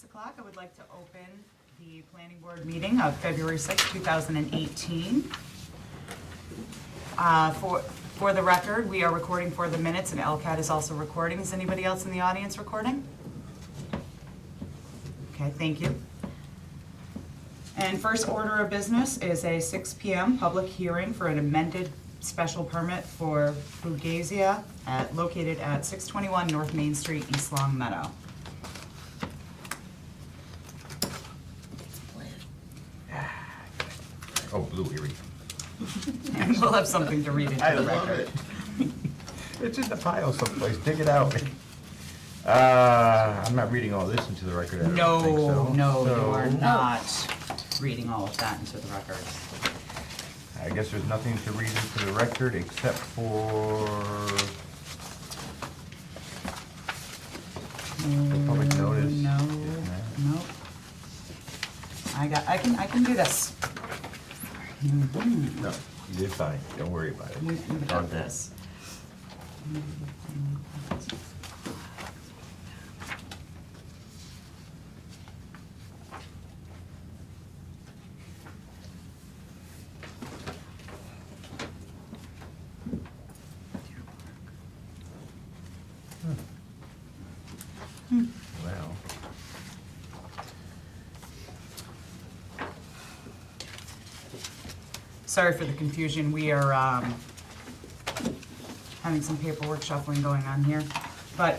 o'clock, I would like to open the planning board meeting of February 6, 2018. For the record, we are recording for the minutes, and LCAT is also recording. Is anybody else in the audience recording? Okay, thank you. And first order of business is a 6 p.m. public hearing for an amended special permit for Fugasia located at 621 North Main Street, East Long Meadow. Oh, Blue Erie. And we'll have something to read into I the love record. it. It's in the pile someplace, dig it out. I'm not reading all this into the record, I don't think so. No, you So, are not reading all of that into the record. I guess there's nothing to read into the record except for the public notice. No, Isn't no. I can do this. No, you did fine, don't worry about it. You All got good. this. Well, Sorry for the confusion. We are having some paperwork shuffling going on here. But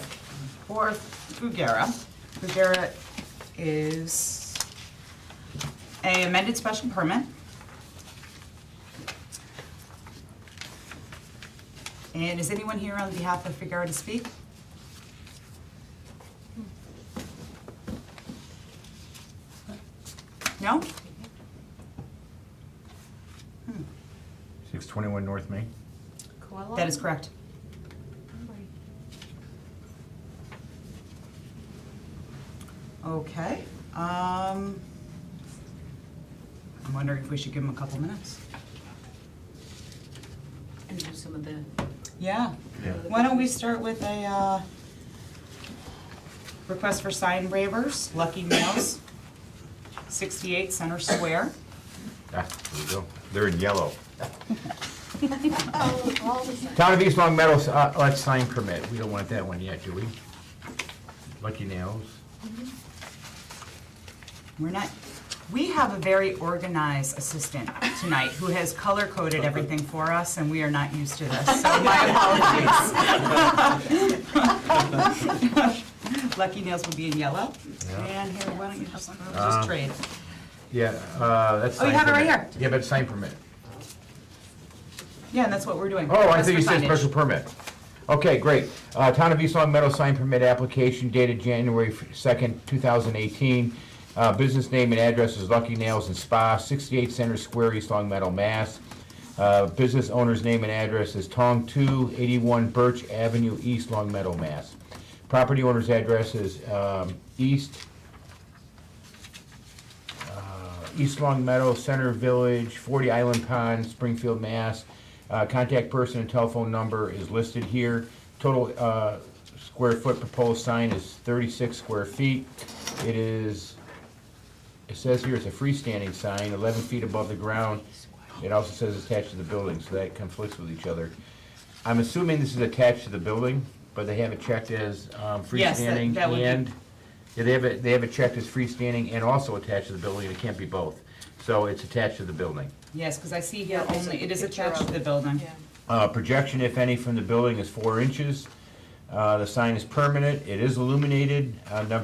for Fugera is a amended special permit. And is anyone here on behalf of Fugera to speak? No? 621 North Main? That is correct. Okay, I'm wondering if we should give him a couple minutes. And do some of the, Yeah, Yeah. why don't we start with a, request for sign waivers, Lucky Nails, 68 Center Square. Ah, there we go. They're in yellow. Town of East Long Meadow, let's sign permit. We don't want that one yet, do we? Lucky Nails. We have a very organized assistant tonight who has color-coded everything for us, and we are not used to this, so my apologies. Lucky Nails will be in yellow. Yeah. And here, why don't you just trade? Yeah, that's Oh, you sign have it right permit. here. Yeah, but it's sign permit. Yeah, and that's what we're doing. Oh, I Request thought you for said signage. special permit. Okay, great. Town of East Long Meadow sign permit application dated January 2nd, 2018. Business name and address is Lucky Nails and Spa, 68 Center Square, East Long Meadow, Mass. Business owner's name and address is Tong 2, 81 Birch Avenue, East Long Meadow, Mass. Property owner's address is East Long Meadow, Center Village, 40 Island Pond, Springfield, Mass. Contact person and telephone number is listed here. Total square foot proposed sign is 36 square feet. It says here it's a freestanding sign, 11 feet above the ground. It also says attached to the building, so that conflicts with each other. I'm assuming this is attached to the building, but they have it checked as Yes, freestanding that would be- and, yeah, they have it checked as freestanding and also attached to the building, it can't be both. So it's attached to the building. Yes, because I see here there's only, a it is picture attached of to the it. building. yeah. Projection, if any, from the building is 4 inches. The sign is permanent, it is illuminated.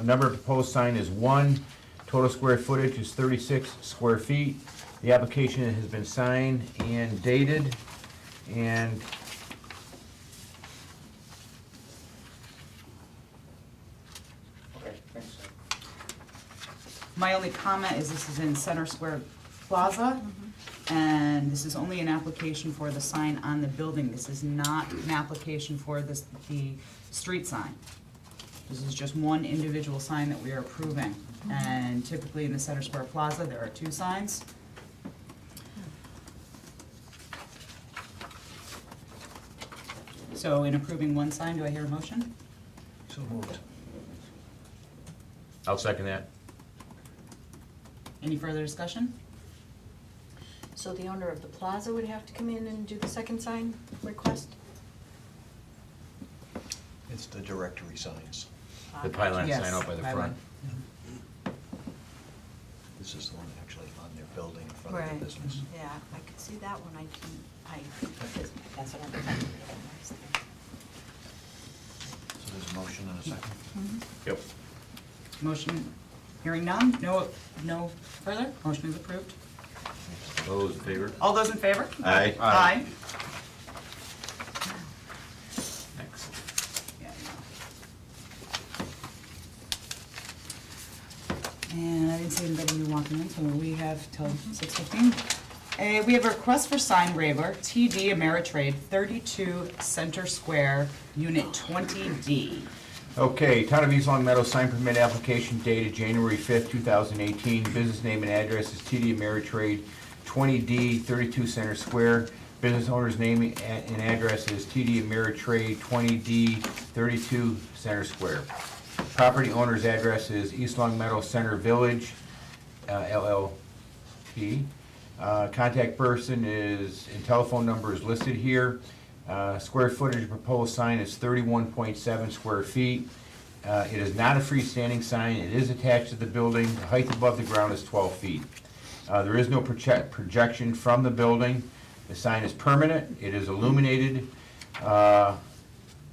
Number of proposed sign is 1. Total square footage is 36 square feet. The application has been signed and dated, and My only comment is this is in Center Square Plaza, and this is only an application for the sign on the building. This is not an application for the street sign. This is just one individual sign that we are approving. And typically in the Center Square Plaza, there are 2 signs. So in approving one sign, do I hear a motion? So moved. I'll second that. Any further discussion? So the owner of the plaza would have to come in and do the second sign request? It's the directory signs. The pylon Yes, sign out by the pylon. front. This is the one actually on their building in front of Right. the business. Yeah, I could see that one, that's what I'm thinking. So there's a motion and a second. Yep. Motion, hearing none, no further, motion is approved. Those in favor? All those in favor? Aye. Aye. Next. Yeah, no. And I didn't see anybody new walking in, so we have till 6:15. We have a request for sign waiver, TD Ameritrade, 32 Center Square, Unit 20D. Okay, Town of East Long Meadow sign permit application dated January 5th, 2018. Business name and address is TD Ameritrade, 20D, 32 Center Square. Business owner's name and address is TD Ameritrade, 20D, 32 Center Square. Property owner's address is East Long Meadow Center Village, LLP. Contact person is, and telephone number is listed here. Square footage of proposed sign is 31.7 square feet. It is not a freestanding sign, it is attached to the building. The height above the ground is 12 feet. There is no projection from the building. The sign is permanent, it is illuminated.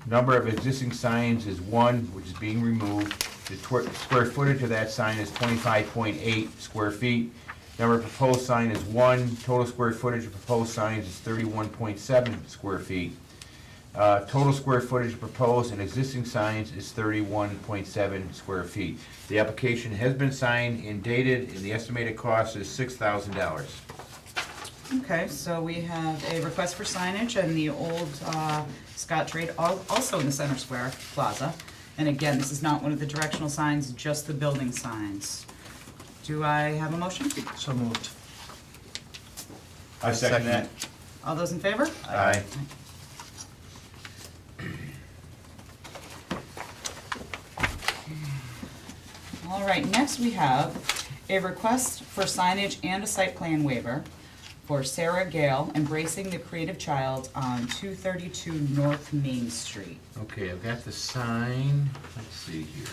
Number of existing signs is 1, which is being removed. The square footage of that sign is 25.8 square feet. Number of proposed sign is 1. Total square footage of proposed signs is 31.7 square feet. Total square footage of proposed and existing signs is 31.7 square feet. The application has been signed and dated, and the estimated cost is $6,000. Okay, so we have a request for signage in the old Scott Trade, also in the Center Square Plaza. And again, this is not one of the directional signs, just the building signs. Do I have a motion? So moved. I second that. All those in favor? Aye. All right, next we have a request for signage and a site plan waiver for Sarah Gale, Embracing the Creative Child on 232 North Main Street. Okay, I've got the sign. Let's see here.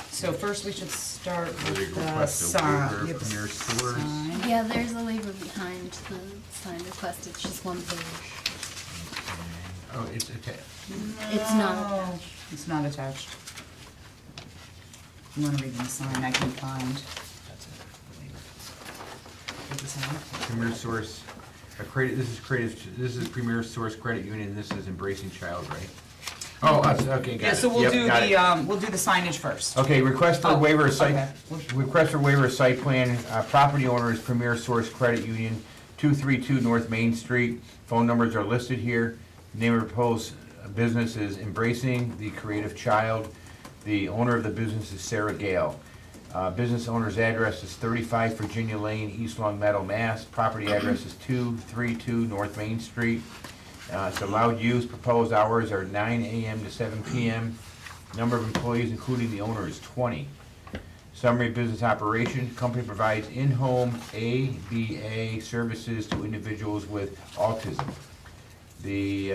So first we should start Whether with you the request a sign. waiver Yeah, the from your source. sign. Yeah, there's a waiver behind the sign request, it's just one page. Oh, it's attached. It's not No, attached. It's not attached. You wanna read the sign, I can find. That's it. Read the sign. Premier Source, this is Premier Source Credit Union, this is Embracing Child, right? Oh, okay, got it. Yeah, so we'll Yep, do got it. we'll do the signage first. Okay, request for Oh, waiver of site, okay. request for waiver of site plan, property owner is Premier Source Credit Union, 232 North Main Street. Phone numbers are listed here. Name of proposed business is Embracing the Creative Child. The owner of the business is Sarah Gale. Business owner's address is 35 Virginia Lane, East Long Meadow, Mass. Property address is 232 North Main Street. It's allowed use, proposed hours are 9 AM to 7 PM. Number of employees, including the owner, is 20. Summary of business operation, company provides in-home ABA services to individuals with autism. The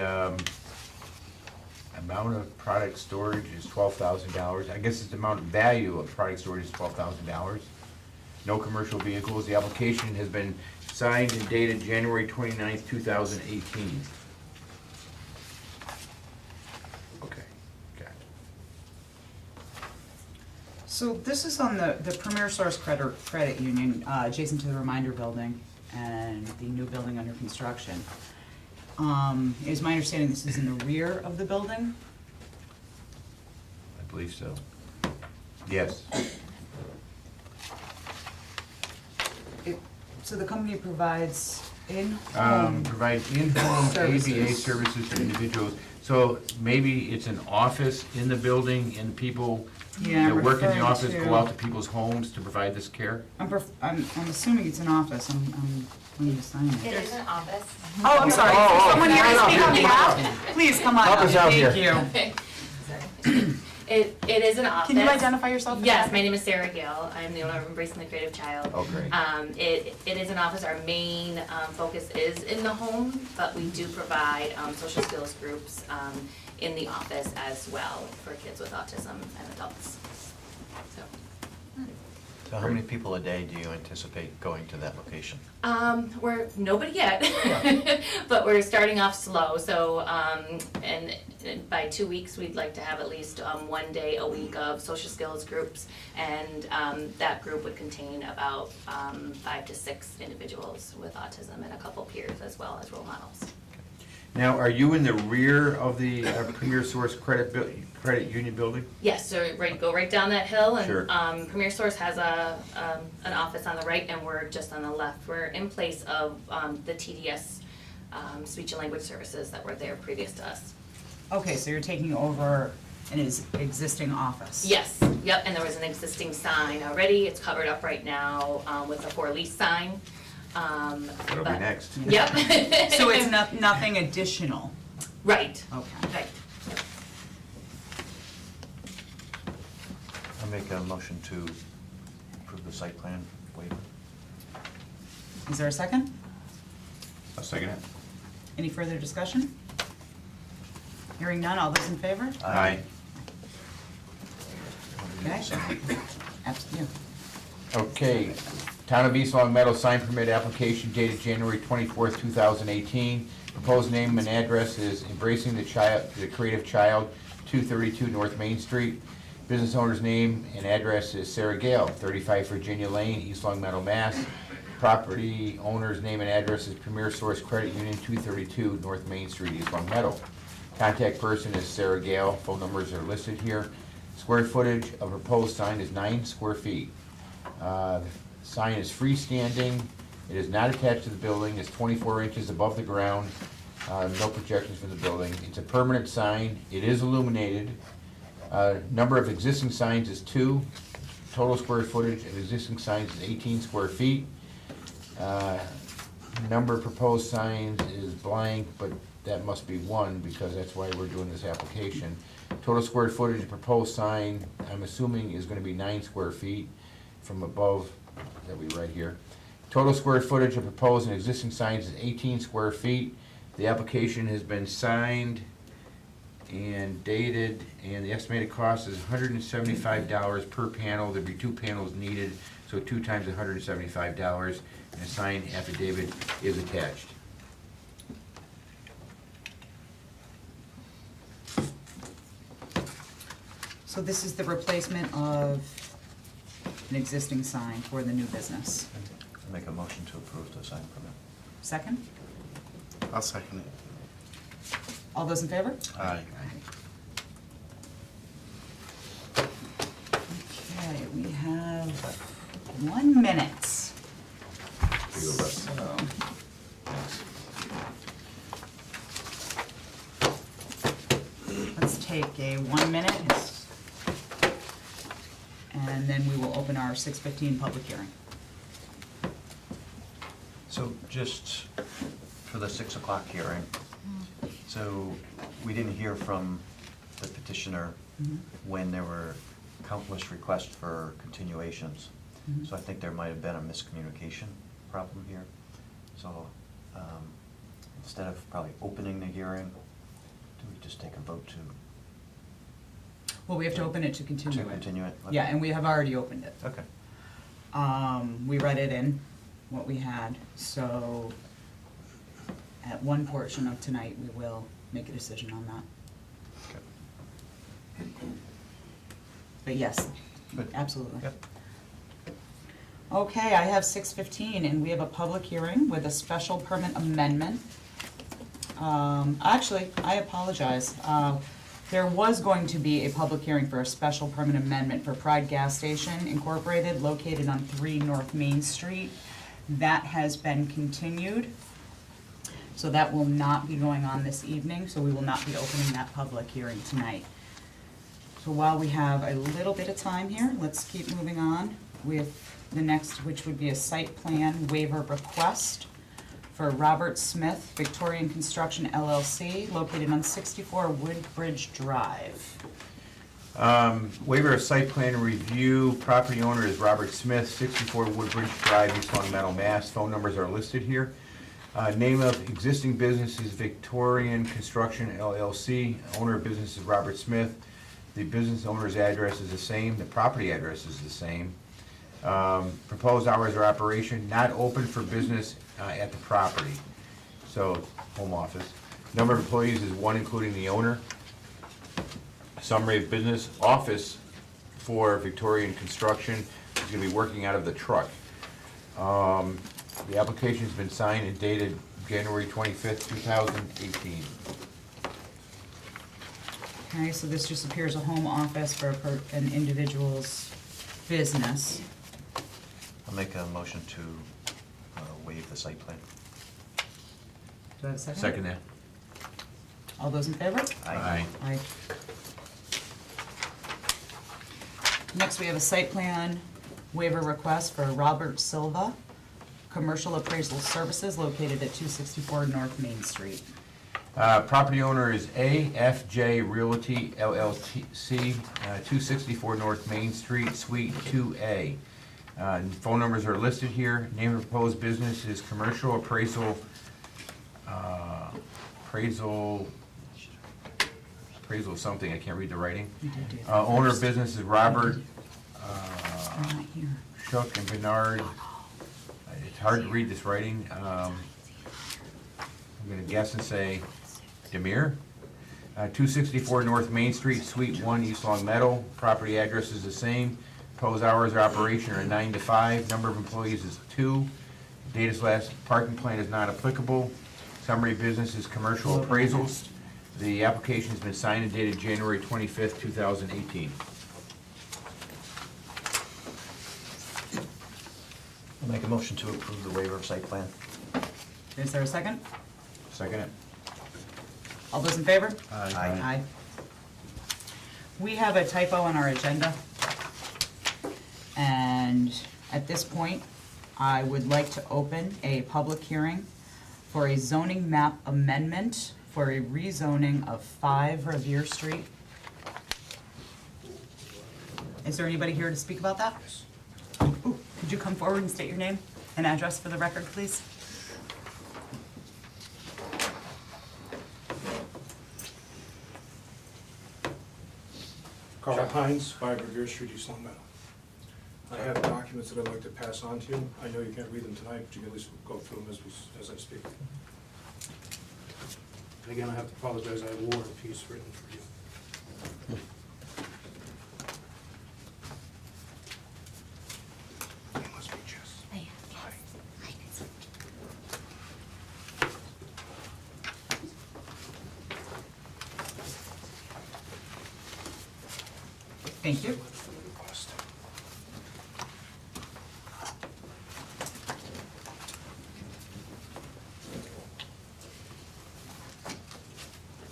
amount of product storage is $12,000. I guess it's the amount of value of product storage is $12,000. No commercial vehicles. The application has been signed and dated January 29th, 2018. Okay, got it. So this is on the Premier Source Credit Union, adjacent to the Reminder Building and the new building under construction. It is my understanding this is in the rear of the building? I believe so. Yes. So the company provides in-home, Provides in-home ABA Services. services to individuals. So maybe it's an office in the building and people Yeah, that work in the referring office to- go out to people's homes to provide this care? I'm assuming it's an office, I'm going to sign It it. is an office. Oh, I'm sorry, Oh, is someone here to no, speak on no, behalf? Please, come on Help up, us out here. thank you. Sorry. It is an office. Can you identify yourself? for Yes, that? my name is Sarah Gill. I'm the owner of Embracing the Creative Child. Oh, great. It is an office. Our main focus is in the home, but we do provide social skills groups in the office as well for kids with autism and adults. So, So how many people a day do you anticipate going to that location? we're nobody yet, but we're starting off slow. So, and by 2 weeks, we'd like to have at least 1 day a week of social skills groups, and that group would contain about 5 to 6 individuals with autism and a couple peers as well as role models. Now, are you in the rear of the Premier Source Credit Union building? Yes, so go right down that hill, and Sure. Premier Source has an office on the right, and we're just on the left. We're in place of the TDS speech and language services that were there previous to us. Okay, so you're taking over an existing office? Yes, yep, and there was an existing sign already. It's covered up right now with a for lease sign. That'll be but- next. Yep. So it's nothing additional? Right, Okay. right. I'll make a motion to approve the site plan waiver. Is there a second? I'll second it. Any further discussion? Hearing none, all those in favor? Aye. Okay. Absolutely. Okay, Town of East Long Meadow sign permit application dated January 24th, 2018. Proposed name and address is Embracing the Creative Child, 232 North Main Street. Business owner's name and address is Sarah Gale, 35 Virginia Lane, East Long Meadow, Mass. Property owner's name and address is Premier Source Credit Union, 232 North Main Street, East Long Meadow. Contact person is Sarah Gale. Phone numbers are listed here. Square footage of proposed sign is 9 square feet. The sign is freestanding. It is not attached to the building. It's 24 inches above the ground. No projections for the building. It's a permanent sign. It is illuminated. Number of existing signs is 2. Total square footage of existing signs is 18 square feet. Number of proposed signs is blank, but that must be 1 because that's why we're doing this application. Total square footage of proposed sign, I'm assuming, is gonna be 9 square feet from above, that we read here. Total square footage of proposed and existing signs is 18 square feet. The application has been signed and dated, and the estimated cost is $175 per panel. There'd be 2 panels needed, so 2 times $175, and a signed affidavit is attached. So this is the replacement of an existing sign for the new business. I'll make a motion to approve the sign permit. Second? I'll second it. All those in favor? Aye. Okay, we have 1 minute. So, let's take a 1 minute, and then we will open our 6:15 public hearing. So just for the 6 o'clock hearing, so we didn't hear from the petitioner when there were countless requests for continuations. So I think there might have been a miscommunication problem here. So instead of probably opening the hearing, do we just take a vote to Well, we have to open it to continue it. continue it? Yeah, and we have already opened it. Okay. We read it in, what we had, so at one portion of tonight, we will make a decision on that. Okay. But yes, Good. absolutely. Yep. Okay, I have 6:15, and we have a public hearing with a special permit amendment. Actually, I apologize. There was going to be a public hearing for a special permit amendment for Pride Gas Station Incorporated, located on 3 North Main Street. That has been continued, so that will not be going on this evening, so we will not be opening that public hearing tonight. So while we have a little bit of time here, let's keep moving on with the next, which would be a site plan waiver request for Robert Smith, Victorian Construction LLC, located on 64 Woodbridge Drive. Waiver of site plan review, property owner is Robert Smith, 64 Woodbridge Drive, East Long Meadow, Mass. Phone numbers are listed here. Name of existing business is Victorian Construction LLC. Owner of business is Robert Smith. The business owner's address is the same, the property address is the same. Proposed hours of operation, not open for business at the property. So, home office. Number of employees is 1, including the owner. Summary of business, office for Victorian Construction is going to be working out of the truck. The application's been signed and dated January 25th, 2018. Okay, so this just appears a home office for an individual's business. I'll make a motion to waive the site plan. Do I have a second? Second that. All those in favor? Aye. Aye. Next, we have a site plan waiver request for Robert Silva, Commercial Appraisal Services located at 264 North Main Street. Property owner is AFJ Realty LLC, 264 North Main Street, Suite 2A. Phone numbers are listed here. Name of proposed business is Commercial Appraisal something, I can't read the writing. You did do that Owner of first. business is Robert They're not here. Shook and Bernard. It's hard to read this writing. I'm gonna guess and say Demir. 264 North Main Street, Suite 1, East Long Meadow. Property address is the same. Proposed hours of operation are 9 to 5. Number of employees is 2. Data's last parking plan is not applicable. Summary of business is commercial appraisals. The application has been signed and dated January 25th, 2018. I'll make a motion to approve the waiver of site plan. Is there a second? Second it. All those in favor? Aye. We have a typo on our agenda. And at this point, I would like to open a public hearing for a zoning map amendment for a rezoning of 5 Revere Street. Is there anybody here to speak about that? Ooh, could you come forward and state your name and address for the record, please? Carl Hines, 5 Revere Street, East Long Meadow. I have documents that I'd like to pass on to you. I know you can't read them tonight, but you can at least go through them as I speak. And again, I have to apologize, I have War and Peace written for you. It must be Jess. Thank you.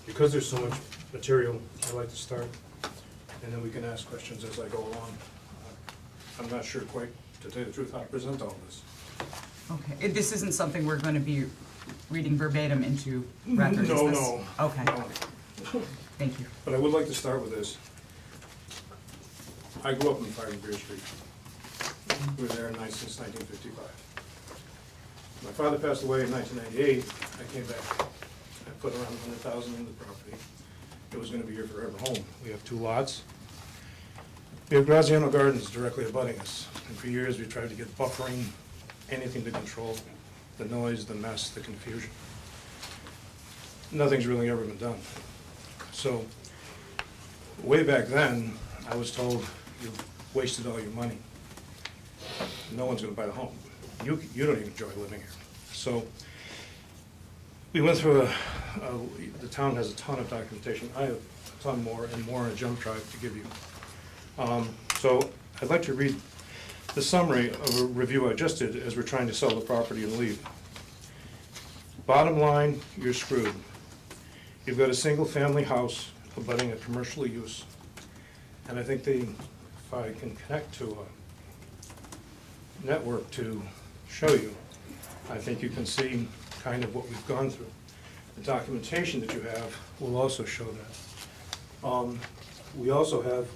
Because there's so much material, I'd like to start, and then we can ask questions as I go along. I'm not sure quite, to tell you the truth, how to present all this. Okay, this isn't something we're going to be reading verbatim into record, is No, this? no. Okay, No. thank you. But I would like to start with this. I grew up on 5 Revere Street. We were there since 1955. My father passed away in 1998. I came back. I put around $100,000 in the property. It was gonna be your forever home. We have 2 lots. We have Graziano Gardens directly abutting us. And for years, we tried to get buffering, anything to control the noise, the mess, the confusion. Nothing's really ever been done. So, way back then, I was told, you've wasted all your money. No one's gonna buy the home. You don't even enjoy living here. So, we went through the town has a ton of documentation. I have a ton more and more in a jump drive to give you. So, I'd like to read the summary of a review I just did as we're trying to sell the property and leave. Bottom line, you're screwed. You've got a single-family house abutting a commercial use. And I think if I can connect to a network to show you, I think you can see kind of what we've gone through. The documentation that you have will also show that. We also have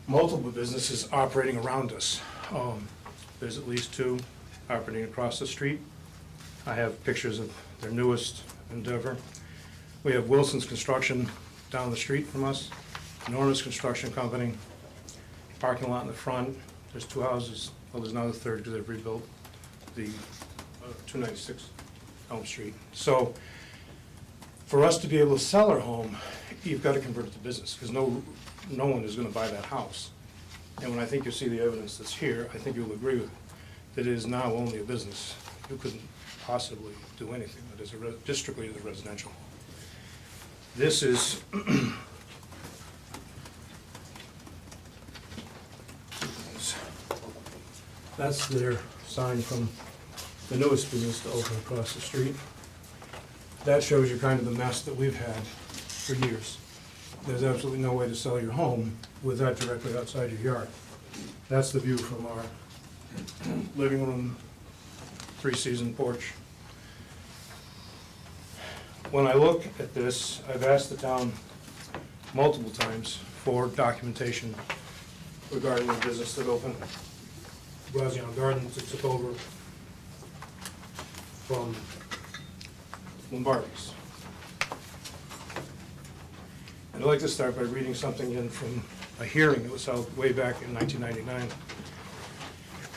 multiple businesses operating around us. There's at least 2 operating across the street. I have pictures of their newest endeavor. We have Wilson's Construction down the street from us, enormous construction company, parking lot in the front. There's 2 houses, well, there's now the third because they've rebuilt the 296 Elm Street. So for us to be able to sell our home, you've got to convert it to business, because no one is gonna buy that house. And when I think you see the evidence that's here, I think you'll agree with it, that it is now only a business. You couldn't possibly do anything that is just strictly the residential. This is that's their sign from the newest business to open across the street. That shows you kind of the mess that we've had for years. There's absolutely no way to sell your home with that directly outside your yard. That's the view from our living room, 3-season porch. When I look at this, I've asked the town multiple times for documentation regarding the business that opened. Graziano Gardens, it took over from Lombardi's. I'd like to start by reading something in from a hearing that was held way back in 1999.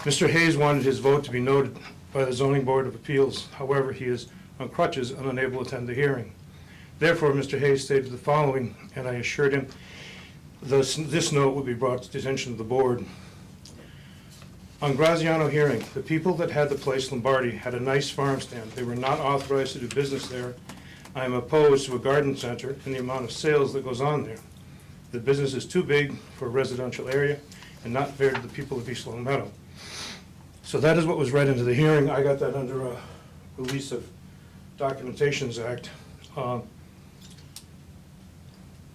Mr. Hayes wanted his vote to be noted by the Zoning Board of Appeals. However, he is on crutches and unable to attend the hearing. Therefore, Mr. Hayes stated the following, and I assured him this note would be brought to the attention of the board. On Graziano hearing, the people that had the place Lombardi had a nice farm stand. They were not authorized to do business there. I am opposed to a garden center and the amount of sales that goes on there. The business is too big for a residential area and not fair to the people of East Long Meadow. So that is what was read into the hearing. I got that under a Release of Documentations Act.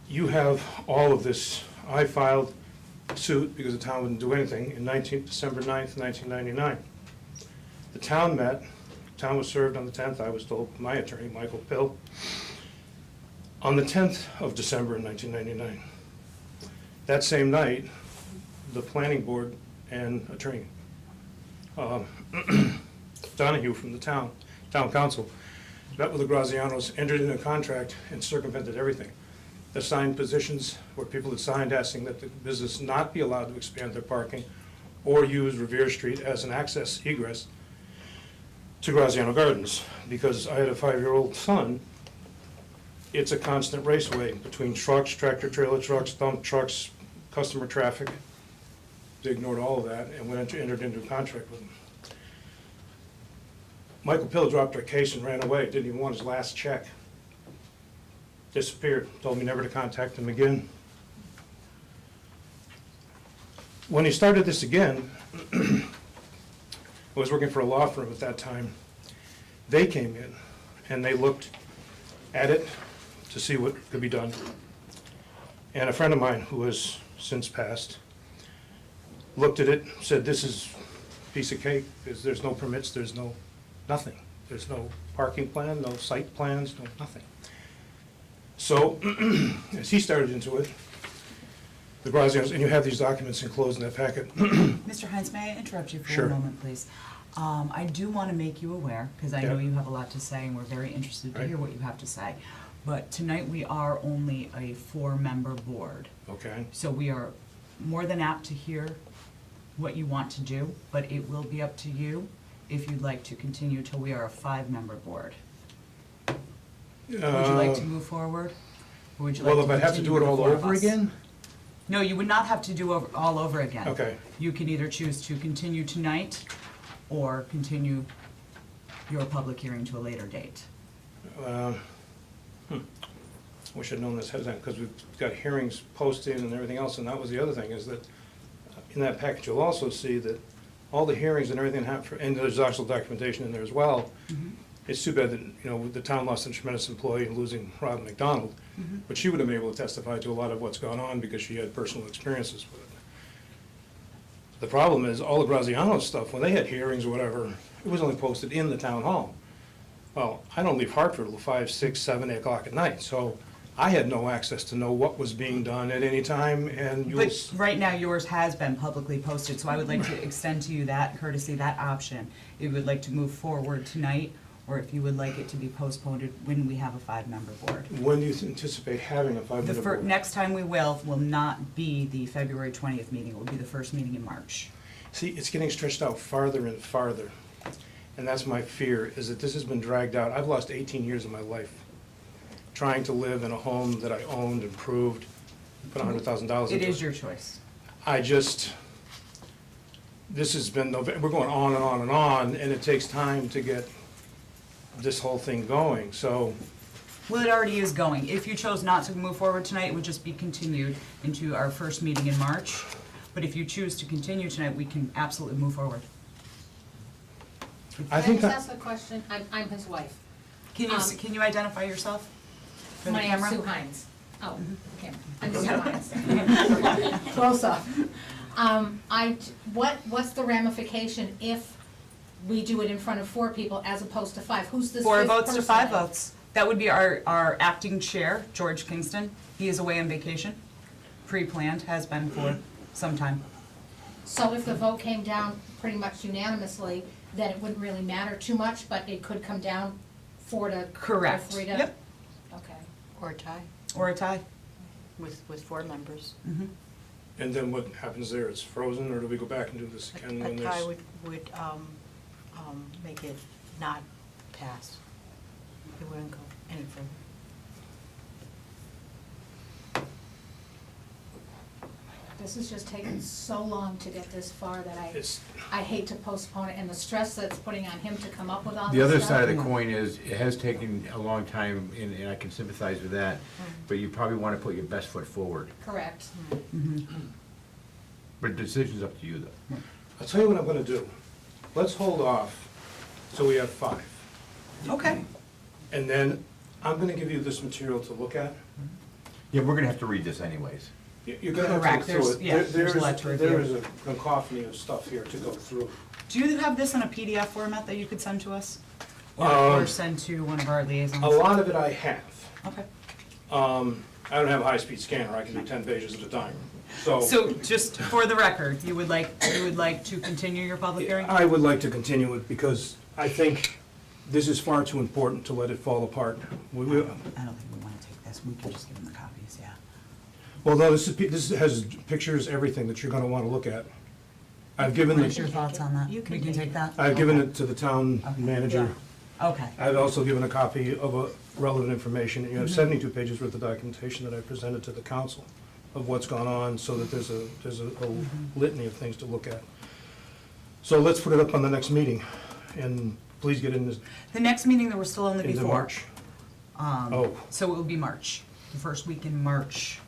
You have all of this. I filed suit because the town wouldn't do anything in December 9th, 1999. The town met. The town was served on the 10th, I was told, my attorney, Michael Pill, on the 10th of December in 1999. That same night, the planning board and attorney, Donahue from the town council, met with the Grazianos, entered into a contract, and circumvented everything. Assigned positions where people had signed asking that the business not be allowed to expand their parking or use Revere Street as an access egress to Graziano Gardens. Because I had a 5-year-old son, it's a constant raceway between trucks, tractor trailer trucks, dump trucks, customer traffic. They ignored all of that and went and entered into a contract with them. Michael Pill dropped our case and ran away, didn't even want his last check. Disappeared, told me never to contact him again. When he started this again, I was working for a law firm at that time. They came in and they looked at it to see what could be done. And a friend of mine who has since passed looked at it, said this is a piece of cake, because there's no permits, there's no nothing. There's no parking plan, no site plans, no nothing. So, as he started into it, the Grazianos, and you have these documents enclosed in that packet. Mr. Hines, may I interrupt you for Sure. a moment, please? I do want to make you aware, because I know Yeah. you have a lot to say, and we're very interested to Right. hear what you have to say. But tonight, we are only a 4-member board. Okay, So we are more than apt to hear what you want to do, but it will be up to you if you'd like to continue till we are a 5-member board. Would you like to move forward? Or would you like well, if I have to continue do it with all 4 of over us? again? No, you would not have to do all over again. Okay. You can either choose to continue tonight or continue your public hearing to a later date. Wish I'd known this ahead of time, because we've got hearings posted and everything else, and that was the other thing, is that in that package, you'll also see that all the hearings and everything have, and there's actual documentation in there as well. It's too bad that, the town lost a tremendous employee in losing Robin McDonald, but she would have been able to testify to a lot of what's gone on because she had personal experiences with it. The problem is, all the Graziano stuff, when they had hearings or whatever, it was only posted in the town hall. Well, I don't leave Hartford till 5, 6, 7, 8 o'clock at night, so I had no access to know what was being done at any time, and you'll, But right now, yours has been publicly posted, so I would like to extend to you that courtesy, that option. If you would like to move forward tonight, or if you would like it to be postponed when we have a 5-member board. when do you anticipate having a The five-minute board? next time we will not be the February 20th meeting, it will be the first meeting in March. See, it's getting stretched out farther and farther, and that's my fear, is that this has been dragged out. I've lost 18 years of my life trying to live in a home that I owned, improved, put $100,000 into It is your choice. I just, this has been, we're going on and on and on, and it takes time to get this whole thing going, so, Well, it already is going. If you chose not to move forward tonight, it would just be continued into our first meeting in March. But if you choose to continue tonight, we can absolutely move forward. I think Can I that, just ask a question? I'm his wife. Can you identify yourself for the My name's camera? Sue Hines. Oh, camera. I'm Sue Hines. Close up. What's the ramification if we do it in front of 4 people as opposed to 5? Who's this 4 fifth votes to 5 person? votes. That would be our acting chair, George Kingston. He is away on vacation. Pre-planned, has been for some time. So if the vote came down pretty much unanimously, then it wouldn't really matter too much, but it could come down 4 to, or Correct. 3 to? Yep. Okay. Or a tie Or a tie. with 4 members. and then what happens there, it's frozen, or do we go back and do this again A when tie there's? would make it not pass. It wouldn't go any further. This has just taken so long to get this far that It's, I hate to postpone it, and the stress that's putting on him to come up with all The this other stuff. side of the coin is, it has taken a long time, and I can sympathize with that, but you probably want to put your best foot forward. Correct. But the decision's up to you, though. I'll tell you what I'm gonna do. Let's hold off till we have 5. Okay. And then I'm gonna give you this material to look at. Yeah, we're gonna have to read this anyways. You're gonna have Correct. to go through There's- it. yeah, there's a lot to There review. is a cacophony of stuff here to go through. Do you have this in a PDF format that you could send to us? Or send to one of our liaisons? A lot of it I have. Okay. I don't have a high-speed scanner, I can do 10 pages at a time. So just for the record, you would like to continue your public hearing? I would like to continue it because I think this is far too important to let it fall apart. I don't think we want to take this. We can just give them the copies, yeah. Well, no, this has pictures, everything that you're gonna wanna look at. I've given What's your it, thoughts on that? You can We can take take that? I've given it to the town manager. Okay. I've also given a copy of a relevant information. You have 72 pages worth of documentation that I presented to the council of what's gone on, so that there's a litany of things to look at. So let's put it up on the next meeting, and please get in this, The next meeting, there will still only be into 4. March. Oh. So it will be March, the first week in March,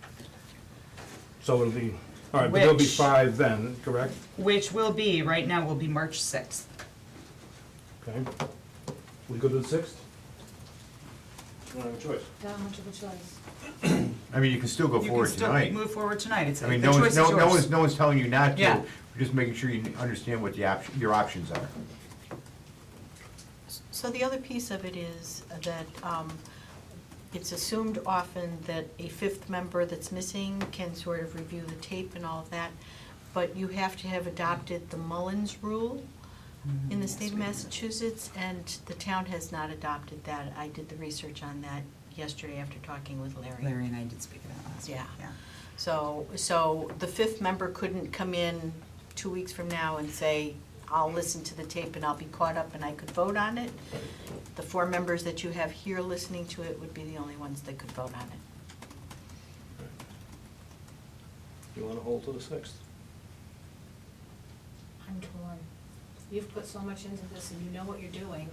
So it'll be, all right, but there'll be Which- 5 then, correct? which will be, right now, will be March 6th. Okay. We go to the 6th? You don't have a choice. Not much of a choice. I mean, you can still go You can forward still tonight. move forward tonight. It's, I the mean, choice is yours. no one's telling you not to. Yeah. We're just making sure you understand what your options are. So the other piece of it is that it's assumed often that a 5th member that's missing can sort of review the tape and all of that, but you have to have adopted the Mullins rule in the state of Massachusetts, and the town has not adopted that. I did the research on that yesterday after talking with Larry. Larry and I did speak of that last week, Yeah. yeah. So the 5th member couldn't come in 2 weeks from now and say, I'll listen to the tape and I'll be caught up and I could vote on it. The 4 members that you have here listening to it would be the only ones that could vote on it. You wanna hold to the 6th? I'm torn. You've put so much into this and you know what you're doing.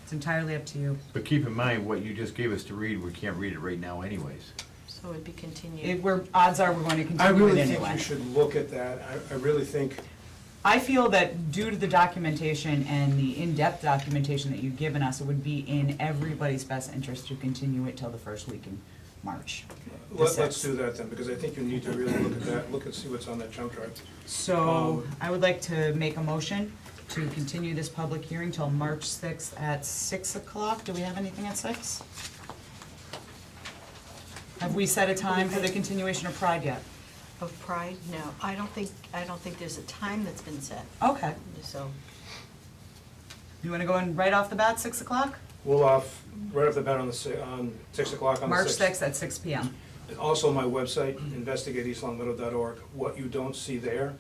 It's entirely up to you. But keep in mind, what you just gave us to read, we can't read it right now anyways. So it'd be continued. Odds are we're going to I continue it really think anyway. you should look at that. I really think, I feel that due to the documentation and the in-depth documentation that you've given us, it would be in everybody's best interest to continue it till the first week in March. the let's 6th. do that then, because I think you need to really look at that, look and see what's on that jump drive. So I would like to make a motion to continue this public hearing till March 6th at 6 o'clock. Do we have anything at 6? Have we set a time for the continuation of Pride yet? Of Pride? No, I don't think there's a time that's been set, Okay. so. You want to go in right off the bat, 6 o'clock? We'll off, right off the bat on 6 o'clock on the 6th. March 6th at 6 PM. And also my website, investigateeastlongmeadow.org. What you don't see there,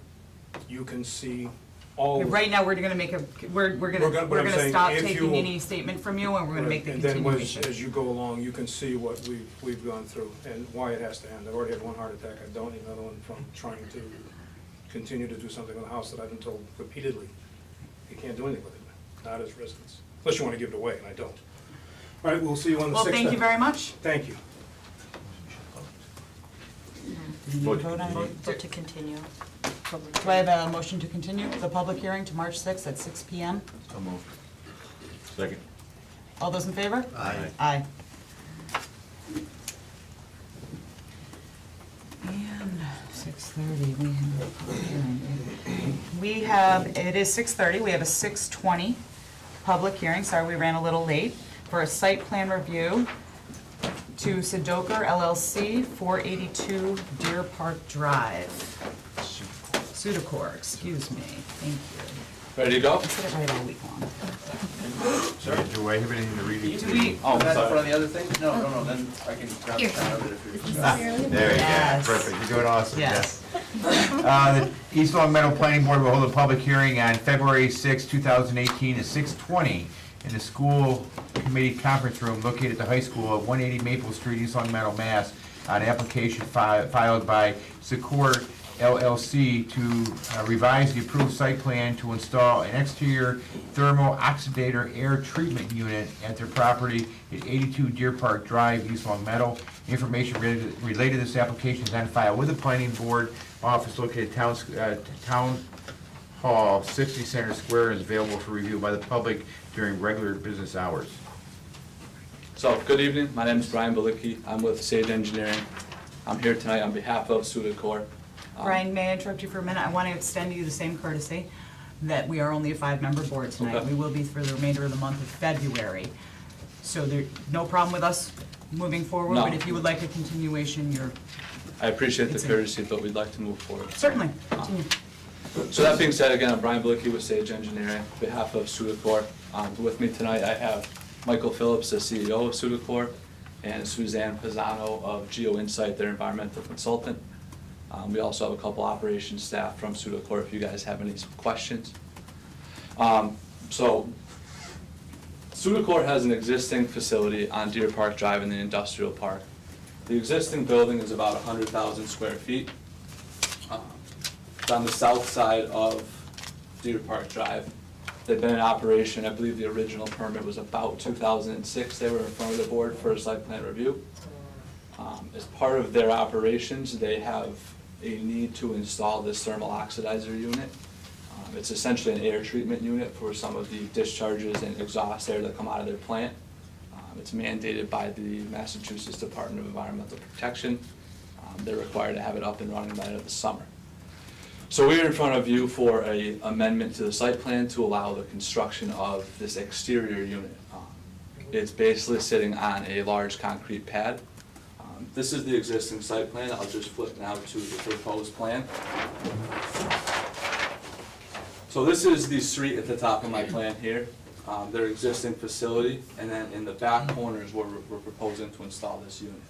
you can see all. Okay, right now, we're gonna make a, we're What I'm gonna saying, stop if taking you- any statement from you, and we're gonna make the And then continuation. as you go along, you can see what we've gone through and why it has to end. I've already had one heart attack. I don't need another one from trying to continue to do something with a house that I've been told repeatedly, you can't do anything with it, not as residents. Unless you want to give it away, and I don't. All right, we'll see you on the 6th. Well, thank you very much. Thank you. Did you vote on it? Vote to continue. public Do I have a motion to continue the public hearing to March 6th at 6 PM? So moved. Second. All those in favor? Aye. Aye. And 6:30, we have a public hearing. We have, it is 6:30, we have a 6:20 public hearing, sorry we ran a little late, for a site plan review to Sudoku LLC, 482 Deer Park Drive. Sudocor, excuse me, thank you. Ready to go? I said it right all week long. Sorry, do I have anything to read? Do we, Oh, Is that in sorry. front of the other thing? No, then I can grab Here. the pen of it if you're. There you Yes. go, perfect, you're doing awesome, Yes. The East Long Meadow Planning Board will hold a public hearing on February 6, 2018 at 6:20 in the school committee conference room located at the high school at 180 Maple Street, East Long Meadow, Mass. On application filed by Secor LLC to revise the approved site plan to install an exterior thermal oxidator air treatment unit at their property at 82 Deer Park Drive, East Long Meadow. Information related to this application is on file with the planning board office located Town Hall, 60 Center Square, and is available for review by the public during regular business hours. So, good evening, my name is Brian Balicki, I'm with Sage Engineering. I'm here tonight on behalf of Sudocor. Brian, may I interrupt you for a minute? I want to extend you the same courtesy that we are only a 5-member board tonight. Okay. We will be for the remainder of the month of February. So there, no problem with us moving forward, No. but if you would like a continuation, you're, I appreciate the It's a- courtesy, but we'd like to move forward. certainly, continue. So that being said, again, I'm Brian Balicki with Sage Engineering, on behalf of Sudocor. With me tonight, I have Michael Phillips, the CEO of Sudocor, and Suzanne Pisano of Geo Insight, their environmental consultant. We also have a couple operations staff from Sudocor if you guys have any questions. So Sudocor has an existing facility on Deer Park Drive in the industrial park. The existing building is about 100,000 square feet. It's on the south side of Deer Park Drive. They've been in operation, I believe the original permit was about 2006. They were in front of the board for a site plan review. As part of their operations, they have a need to install this thermal oxidizer unit. It's essentially an air treatment unit for some of the discharges and exhaust air that come out of their plant. It's mandated by the Massachusetts Department of Environmental Protection. They're required to have it up and running by the end of the summer. So we're in front of you for an amendment to the site plan to allow the construction of this exterior unit. It's basically sitting on a large concrete pad. This is the existing site plan. I'll just flip now to the proposed plan. So this is the street at the top of my plan here, their existing facility, and then in the back corner is where we're proposing to install this unit.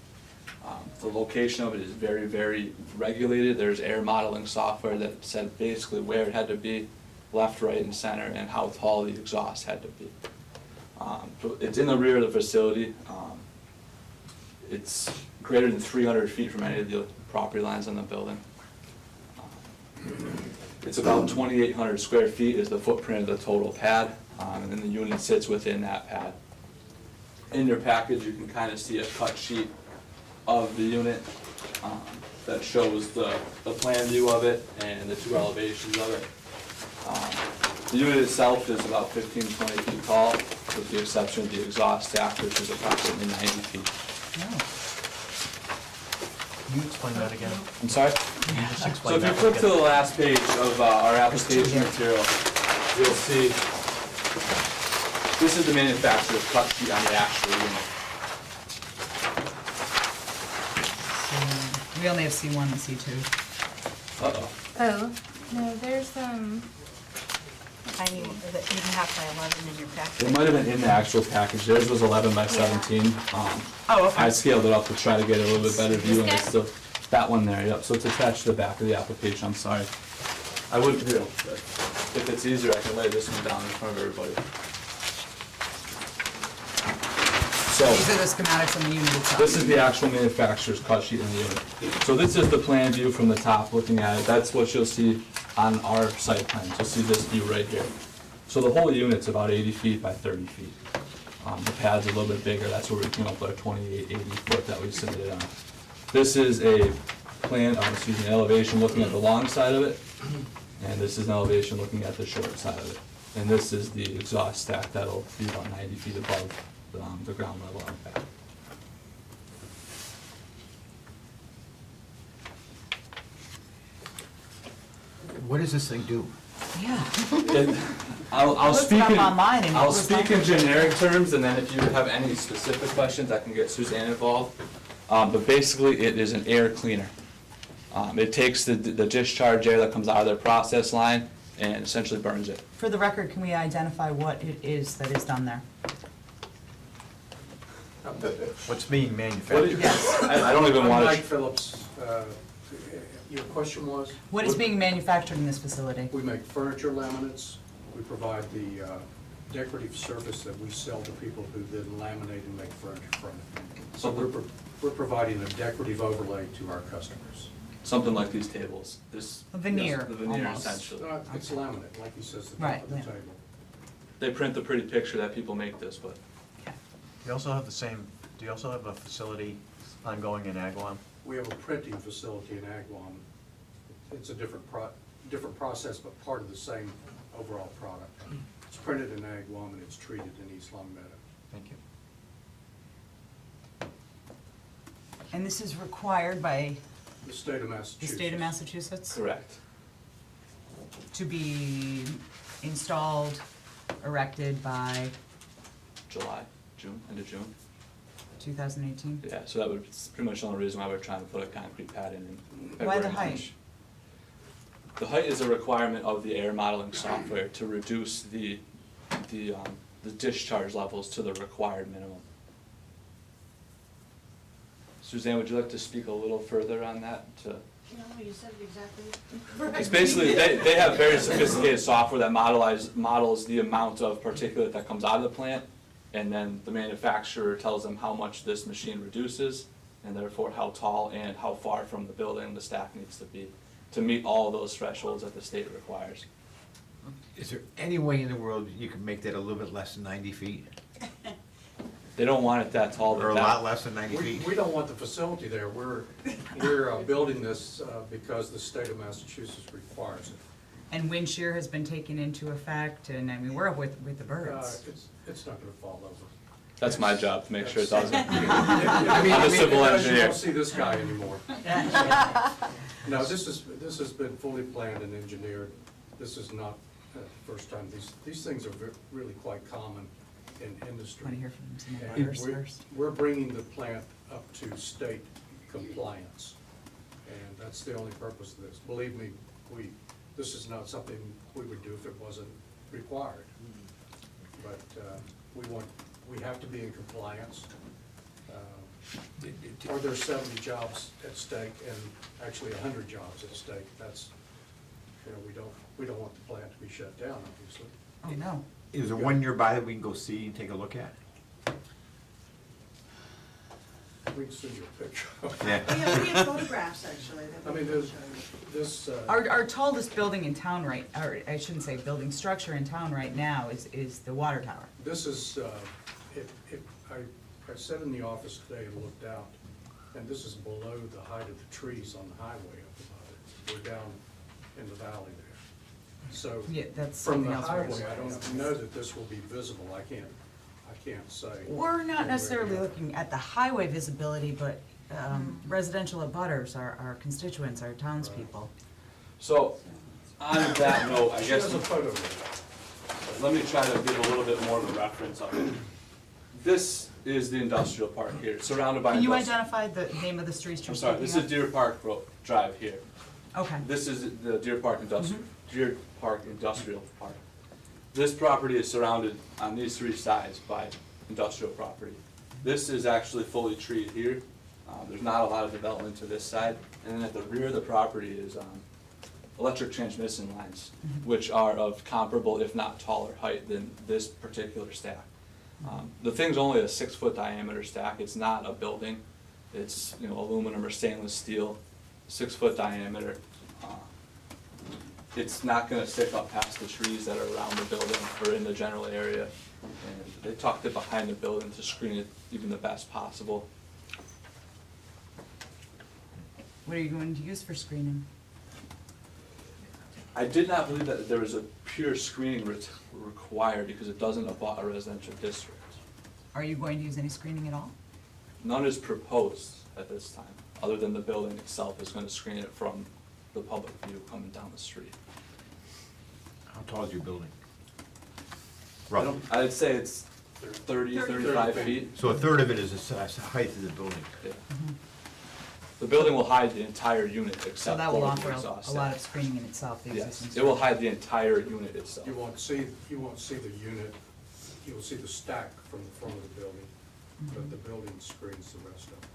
The location of it is very, very regulated. There's air modeling software that said basically where it had to be, left, right, and center, and how tall the exhaust had to be. So it's in the rear of the facility. It's greater than 300 feet from any of the property lines on the building. It's about 2,800 square feet is the footprint of the total pad, and then the unit sits within that pad. In your package, you can kind of see a cut sheet of the unit that shows the plan view of it and the two elevations of it. The unit itself is about 15, 20 feet tall, with the exception of the exhaust stack, which is approximately 90 feet. Can you explain that again? I'm sorry? Can you just So explain if you that flip to again? the last page of our application material, you'll see, this is the manufacturer's cut sheet on the actual unit. We only have C1 and C2. Uh-oh. Oh, no, there's, I mean, the 8.5 by 11 in your package. It might have been in the actual package. Theirs was 11 by 17. Oh, okay. I scaled it up to try to get a little bit better view, and This it's still, that one there, yep. So it's attached to the back of the application, I'm sorry. I wouldn't, but if it's easier, I can lay this one down in front of everybody. So. These are the schematics on the unit itself. This is the actual manufacturer's cut sheet in the unit. So this is the plan view from the top looking at it. That's what you'll see on our site plans. You'll see this view right here. So the whole unit's about 80 feet by 30 feet. The pad's a little bit bigger. That's where we came up with our 2880 foot that we submitted on. This is a plan, an elevation looking at the long side of it. And this is an elevation looking at the short side of it. And this is the exhaust stack that'll be about 90 feet above the ground level on the back. What does this thing do? Yeah. I'll looked it speak up in, online and it I'll was speak in generic terms, and then if you have any specific questions, I can get Suzanne involved. But basically, it is an air cleaner. It takes the discharge air that comes out of their process line and essentially burns it. For the record, can we identify what it is that is done there? What's being manufactured? Yes. I don't even I'm want Mike to. Phillips. Your question was? What is being manufactured in this facility? We make furniture laminates. We provide the decorative surface that we sell to people who then laminate and make furniture from it. So we're providing a decorative overlay to our customers. Something like these tables. This A veneer, yes, the veneer almost. essentially. It's laminate, like he says, the top Right, of the yeah. table. They print the pretty picture that people make this, but You also have do you also have a facility ongoing in Agawam? We have a printing facility in Agawam. It's a different process, but part of the same overall product. It's printed in Agawam and it's treated in East Long Meadow. Thank you. And this is required by The state of the Massachusetts. state of Massachusetts correct. to be installed, erected by July, June, end of June. 2018? Yeah, so that would, it's pretty much the only reason why we're trying to put a concrete pad in February. Why the and height? March. The height is a requirement of the air modeling software to reduce the discharge levels to the required minimum. Suzanne, would you like to speak a little further on that? No, you said it exactly. It's basically, they have very sophisticated software that models the amount of particulate that comes out of the plant, and then the manufacturer tells them how much this machine reduces, and therefore how tall and how far from the building the stack needs to be, to meet all those thresholds that the state requires. Is there any way in the world you can make that a little bit less than 90 feet? They don't want it that tall, Or but a lot that, less than 90 feet? We don't want the facility there. We're building this because the state of Massachusetts requires it. And wind shear has been taken into effect, and I mean, we're with the birds. It's not gonna fall over. that's my job, to make sure it doesn't. I'm a civil engineer. You don't see this guy anymore. No, this has been fully planned and engineered. This is not the first time. These things are really quite common in industry. Want to hear from some of the And birds first? we're bringing the plant up to state compliance, and that's the only purpose of this. Believe me, this is not something we would do if it wasn't required. But we have to be in compliance. Or there's 70 jobs at stake, and actually 100 jobs at stake. That's, we don't want the plant to be shut down, obviously. Oh, no. Is there one nearby that we can go see and take a look at? We can send you a picture. Yeah. We have photographs, actually. that I we mean, can show you. this. Our tallest building in town or I shouldn't say building structure in town right now is the water tower. This is, I sat in the office today and looked out, and this is below the height of the trees on the highway up above it. We're down in the valley there. So, Yeah, that's from something the else. highway, I don't know that this will be visible. I can't say. We're not where necessarily we are. looking at the highway visibility, but residential abutters, our constituents, our townspeople. So, on that note, I She guess. has a photo there. let me try to give a little bit more of a reference of it. This is the industrial park here, surrounded by Can you industrial. identify the name of the streets you're I'm sorry, speaking this of? is Deer Park Drive here. Okay. This is the Deer Park Industrial Park. This property is surrounded on these three sides by industrial property. This is actually fully treed here. There's not a lot of development to this side. And then at the rear of the property is electric transmission lines, which are of comparable, if not taller height than this particular stack. The thing's only a 6-foot diameter stack. It's not a building. It's, you know, aluminum or stainless steel, 6-foot diameter. It's not gonna stick up past the trees that are around the building or in the general area. And they tucked it behind the building to screen it even the best possible. What are you going to use for screening? I did not believe that there was a pure screening required because it doesn't abut a residential district. Are you going to use any screening at all? None is proposed at this time, other than the building itself is gonna screen it from the public view coming down the street. How tall is your building? I Roughly. don't- I'd say it's 35 feet. So a third of it is the height of the building. Yeah. The building will hide the entire unit So except that will for the offer exhaust. a lot of screening in itself, the Yes, existing. it will hide the entire unit itself. You won't see the unit, you'll see the stack from the front of the building, but the building screens the rest of it.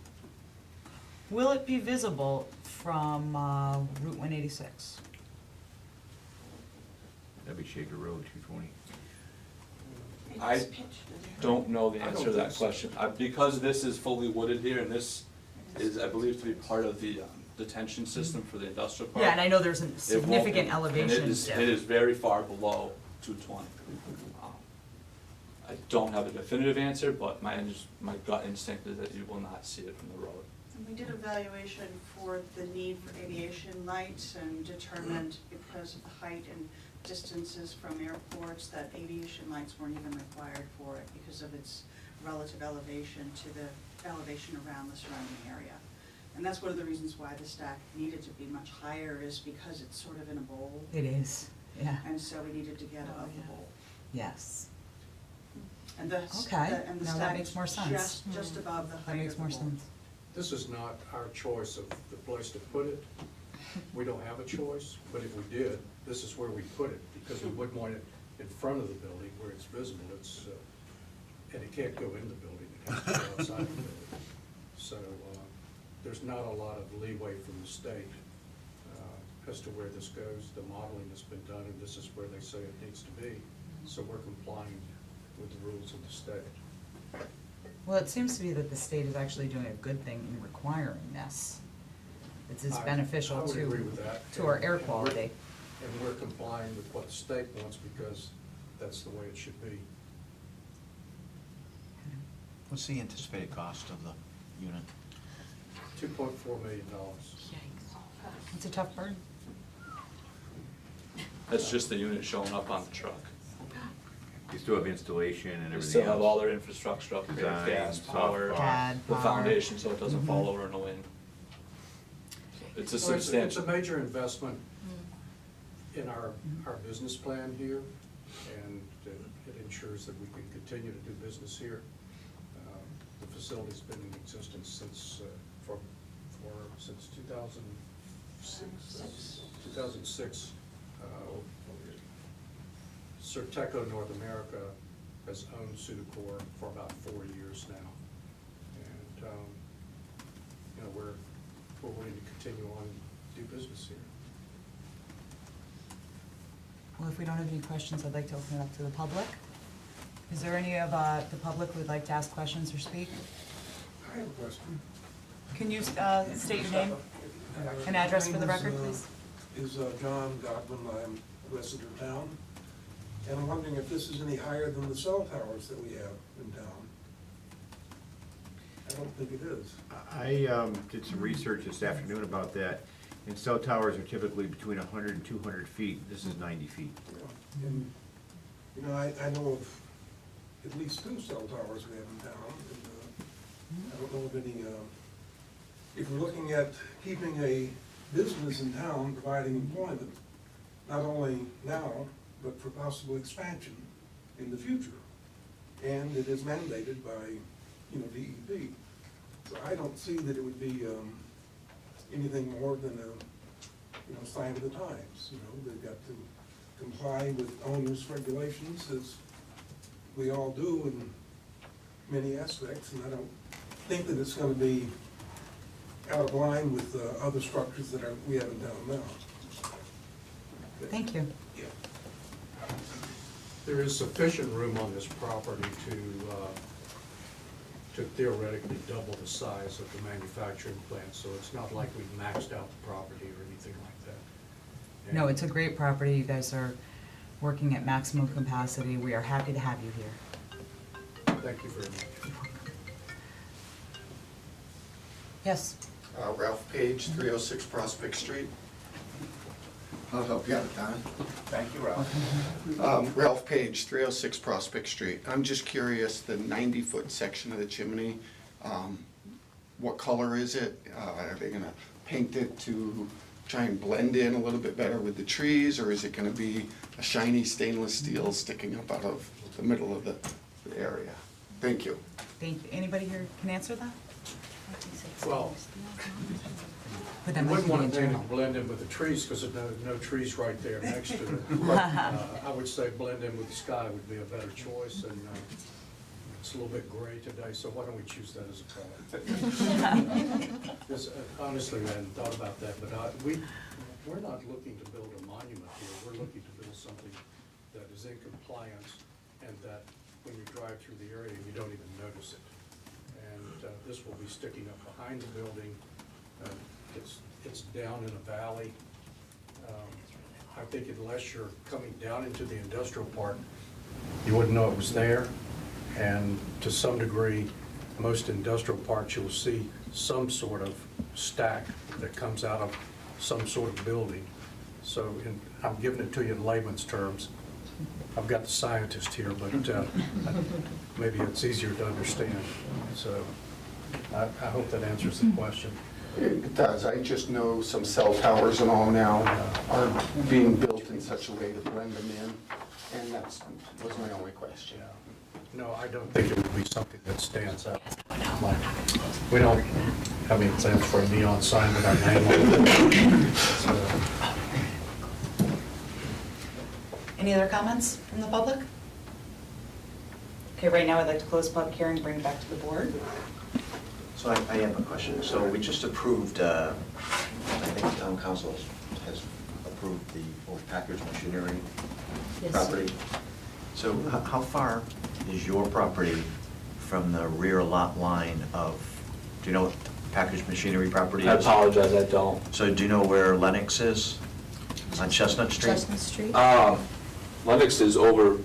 Will it be visible from Route 186? That'd be Shaker Road, 220. I don't know the I don't answer to that think so. question. Because this is fully wooded here, and this is, I believe, to be part of the detention system for the industrial park. Yeah, and I know there's a It won't- significant and elevation it is, dip. it is very far below 220. I don't have a definitive answer, but my gut instinct is that you will not see it from the road. And we did evaluation for the need for aviation lights and determined because of the height and distances from airports that aviation lights weren't even required for it because of its relative elevation to the elevation around the surrounding area. And that's one of the reasons why the stack needed to be much higher is because it's sort of in a bowl. It is, yeah, And so we needed to get above the bowl. yes. And the, Okay, and the now that stack makes is more sense. just above the That height makes of the more bowl. sense. This is not our choice of the place to put it. We don't have a choice, but if we did, this is where we put it, because we wouldn't want it in front of the building where it's visible. It's, and it can't go in the building, it has to go outside the building. So, there's not a lot of leeway from the state as to where this goes. The modeling has been done, and this is where they say it needs to be. So we're complying with the rules of the state. Well, it seems to be that the state is actually doing a good thing in requiring this. It's beneficial I would agree to, with that. to our air And we're- quality. And we're complying with what the state wants because that's the way it should be. What's the anticipated cost of the unit? $2.4 million. It's a tough burden. That's just the unit showing up on the truck. You still have installation and They everything still have all else. their infrastructure up there, Design, gas, soft power, cost. CAD, the power. foundation, so it doesn't Mhm. fall over in the wind. It's a Well, it's substantial. a major investment in our business plan here, and it ensures that we can continue to do business here. The facility's been in existence since, since 2006. Certeco North America has owned Sudacor for about 4 years now. And, you know, we're willing to continue on and do business here. Well, if we don't have any questions, I'd like to open it up to the public. Is there any of the public who would like to ask questions or speak? I have a question. Can you state your name and address for the record, please? Is John Godwin. I'm a resident of town. And I'm wondering if this is any higher than the cell towers that we have in town. I don't think it is. I did some research this afternoon about that, and cell towers are typically between 100 and 200 feet. This is 90 feet. Yeah. And, you know, I know of at least 2 cell towers we have in town. And, I don't know of any, if we're looking at keeping a business in town, providing employment, not only now, but for possible expansion, in the future. And it is mandated by, you know, DEP. So I don't see that it would be anything more than a, you know, sign of the times. You know, they've got to comply with owners' regulations, as we all do in many aspects, and I don't think that it's gonna be out of line with other structures that we have in town now. Thank you. Yeah. There is sufficient room on this property to theoretically double the size of the manufacturing plant, so it's not like we've maxed out the property or anything like that. No, it's a great property. You guys are working at maximum capacity. We are happy to have you here. Thank you very much. Yes. Ralph Page, 306 Prospect Street. I'll help you out, Don. Thank you, Ralph. Ralph Page, 306 Prospect Street. I'm just curious, the 90-foot section of the chimney, what color is it? Are they gonna paint it to try and blend in a little bit better with the trees, or is it gonna be a shiny stainless steel sticking up out of the middle of the area? Thank you. Thank you. Anybody here can answer that? Well, Put I that wouldn't in want the to paint journal. it blend in with the trees, because there's no trees right there next to it. I would say blend in with the sky would be a better choice, and it's a little bit gray today, so why don't we choose that as a color? Because, honestly, I hadn't thought about that, but we're not looking to build a monument here. We're looking to build something that is in compliance, and that when you drive through the area, you don't even notice it. And this will be sticking up behind the building. It's down in a valley. I think unless you're coming down into the industrial park, you wouldn't know it was there. And to some degree, most industrial parks, you'll see some sort of stack that comes out of some sort of building. So I'm giving it to you in layman's terms. I've got the scientist here, but maybe it's easier to understand. So I hope that answers the question. It does. I just know some cell towers and all now are being built in such a way to blend them in, and that was my only question. No, I don't think it would be something that stands out. Like, we don't have any plans for a neon sign with our name on it. So, Any other comments from the public? Okay, right now I'd like to close the public hearing, bring it back to the board. So I have a question. So we just approved, I think the town council has approved the old package machinery property. So how far is your property from the rear lot line of, do you know what package machinery property is? I apologize, I don't. So do you know where Lennox is? On Chestnut Street? Chestnut Street? Lennox is over,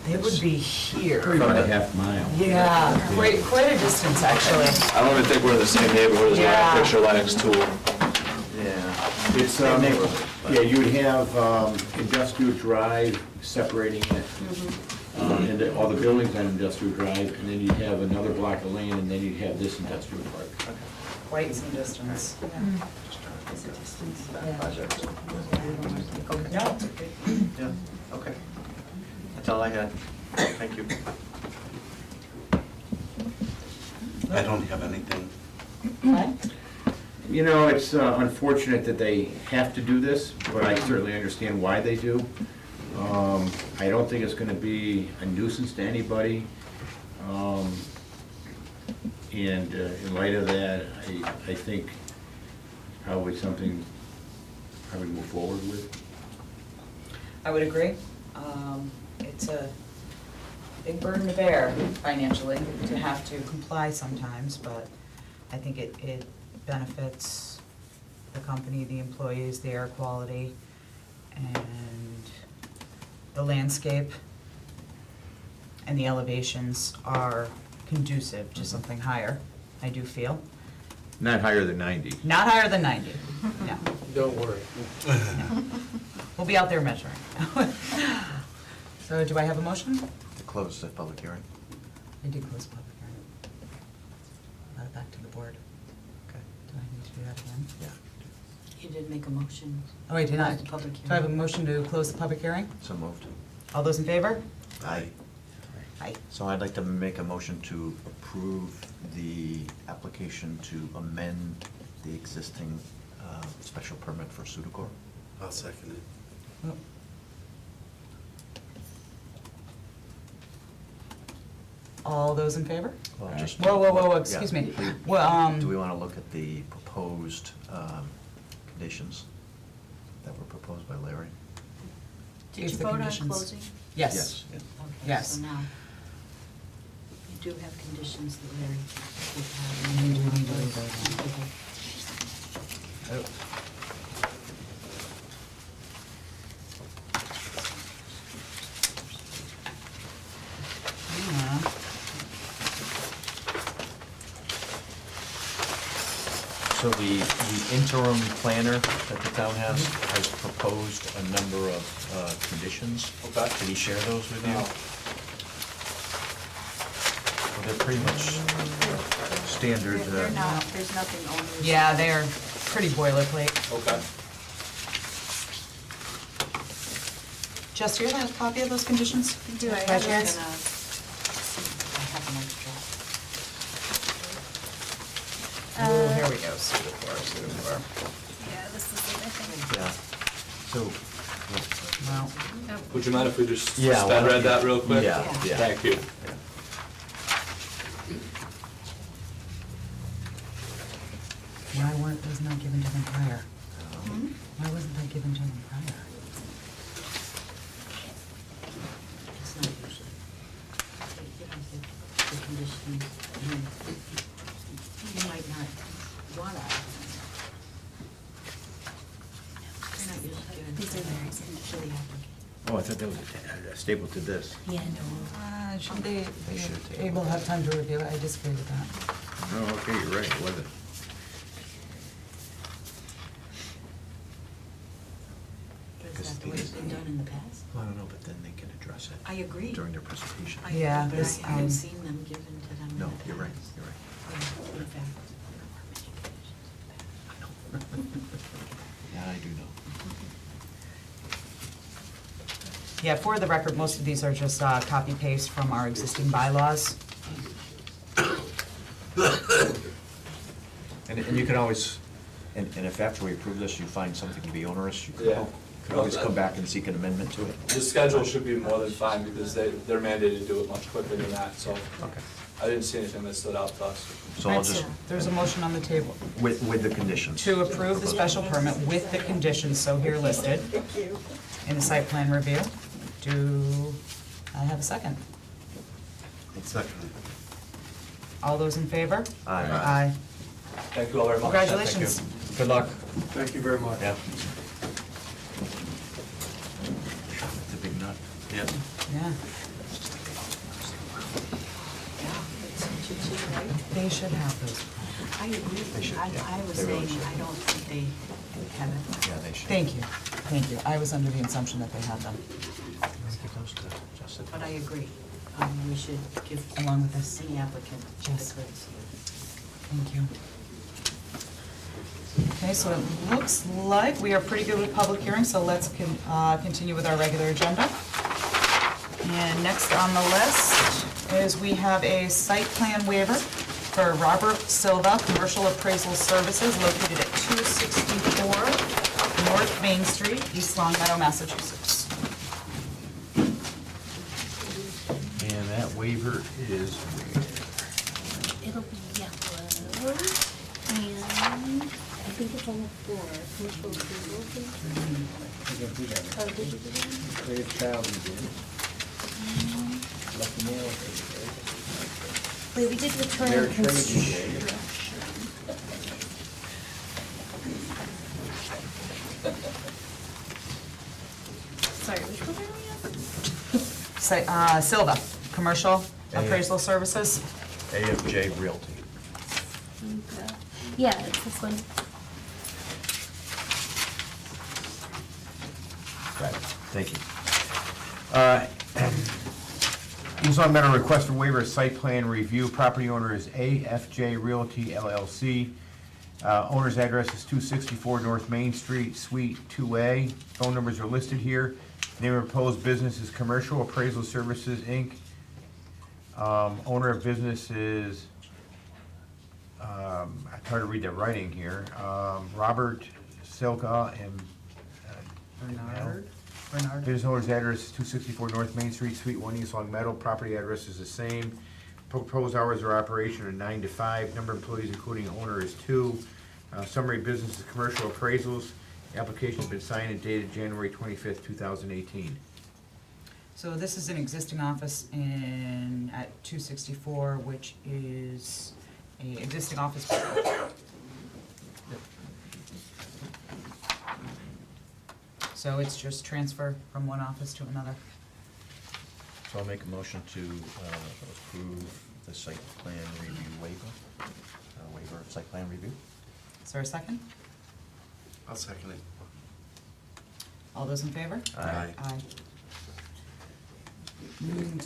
They would be here. 3.5 miles. Yeah, quite a distance, actually. I don't even think we're in the same neighborhood as Yeah. my picture Lennox tool. Yeah. It's, Same neighborhood, but- yeah, you would have Industrial Drive separating it. And all the buildings on Industrial Drive, and then you'd have another block of land, and then you'd have this industrial park. Quite some distance. Is it distance? That project. No, it's okay. Yeah, okay. That's all I had. Thank you. I don't have anything. You know, it's unfortunate that they have to do this, but I certainly understand why they do. I don't think it's gonna be a nuisance to anybody. And in light of that, I think probably something I would move forward with. I would agree. It's a big burden to bear financially, to have to comply sometimes, but I think it benefits the company, the employees, the air quality, and the landscape, and the elevations are conducive to something higher, I do feel. Not higher than 90. Not higher than 90, no. don't worry. We'll be out there measuring. So do I have a motion? To close the public hearing. I did close the public hearing. Brought it back to the board. Okay. Do I need to do that again? Yeah. You did make a motion. Oh, I did not. Close the public Do I have a hearing. motion to close the public hearing? So moved. All those in favor? Aye. Aye. So I'd like to make a motion to approve the application to amend the existing special permit for Sudacor. I'll second it. All those in favor? Well, just- Whoa, excuse me. Yeah. Well, Do we want to look at the proposed conditions that were proposed by Larry? Did If you the vote on conditions- closing? Yes. Okay, Yes. so now, you do have conditions that Larry would have. We do need to read those. Okay. Yeah. So the interim planner that the town has proposed a number of conditions. Okay. Did he share those with you? No. Well, they're pretty much standard. They're not, there's nothing onerous. Yeah, they're pretty boilerplate. Okay. Jess, do you have a copy of those conditions? Do I? By I'm chance? gonna- I have an extra. Oh, here we go, Sudacor. Yeah, this is it, I think. Yeah. So, Well, Would you mind if we just Yeah, why sped don't read you- that real quick? Yeah, yeah. Thank you. why weren't those not given to them prior? Why wasn't that given to them prior? It's not usually. You don't get the conditions, and then you might not wanna. They're not usually given. These are very to the applicant. Oh, I thought that was stapled to this. Yeah, no. Should they, They should take able to have time to review it? I disagree with that. Oh, okay, you're right, it wasn't. Is that the way it's been done in the past? I don't know, but then they can address it I agree. during their presentation. I agree, Yeah, but this, I haven't um, seen them given to them in the No, past. you're right, you're right. Yeah, in fact, there were many conditions in the past. Yeah, I do know. Yeah, for the record, most of these are just copy paste from our existing bylaws. And you can always, and if after we approve this, you find something to be onerous, you Yeah. could always come back and seek an amendment to it. The schedule should be more than fine because they're mandated to do it much quicker than that, so Okay. I didn't see anything that stood out to us. So I'll just, There's a motion on the table with the conditions. to approve the special permit with the conditions so here listed in the site plan review. Do I have a second? Second. All those in favor? Aye. Aye. Thank you all very much. Congratulations. Good luck. Thank you very much. Yeah. It's a big nut. Yeah. Yeah, they should have those. I agree. They should, I yeah. was They really saying, should. I don't think they have it. Yeah, they should. Thank you, thank you. I was under the assumption that they had them, Give those to Justin. But I agree. We should give along with this. any applicant the Yes. courtesy. Thank you. Okay, so it looks like we are pretty good with public hearings, so let's continue with our regular agenda. And next on the list is we have a site plan waiver for Robert Silva, Commercial Appraisal Services, located at 264 North Main Street, East Long Meadow, Massachusetts. And that waiver is, It'll be yellow, and I think it's on the floor, commercial approval. Oh, did you do that? Wait, we did return and construction. Sorry, which one are we on? Silva, Commercial Yeah. Appraisal Services. AFJ Realty. Okay. Yeah, it's this one. Got it. Thank you. East Long Meadow request for waiver of site plan review. Property owner is AFJ Realty LLC. Owner's address is 264 North Main Street, Suite 2A. Phone numbers are listed here. Name of proposed business is Commercial Appraisal Services, Inc. Owner of business is, I try to read the writing here, Robert Silka and Bernard? Business owner's address is 264 North Main Street, Suite 1, East Long Meadow. Property address is the same. Proposed hours of operation are 9 to 5. Number of employees including owner is 2. Summary business is commercial appraisals. The application has been signed and dated January 25th, 2018. So this is an existing office at 264, which is a existing office building. So it's just transfer from one office to another. So I'll make a motion to approve the site plan review waiver, waiver of site plan review. Is there a second? I'll second it. All those in favor? Aye. Aye.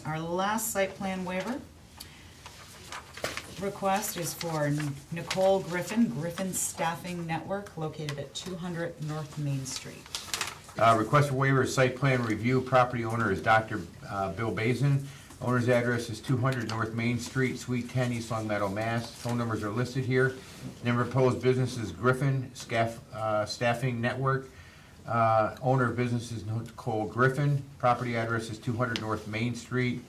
Our last site plan waiver request is for Nicole Griffin, Griffin Staffing Network, located at 200 North Main Street. Request for waiver of site plan review. Property owner is Dr. Bill Bazin. Owner's address is 200 North Main Street, Suite 10, East Long Meadow, Mass. Phone numbers are listed here. Number of proposed business is Griffin Staffing Network. Owner of business is Nicole Griffin. Property address is 200 North Main Street,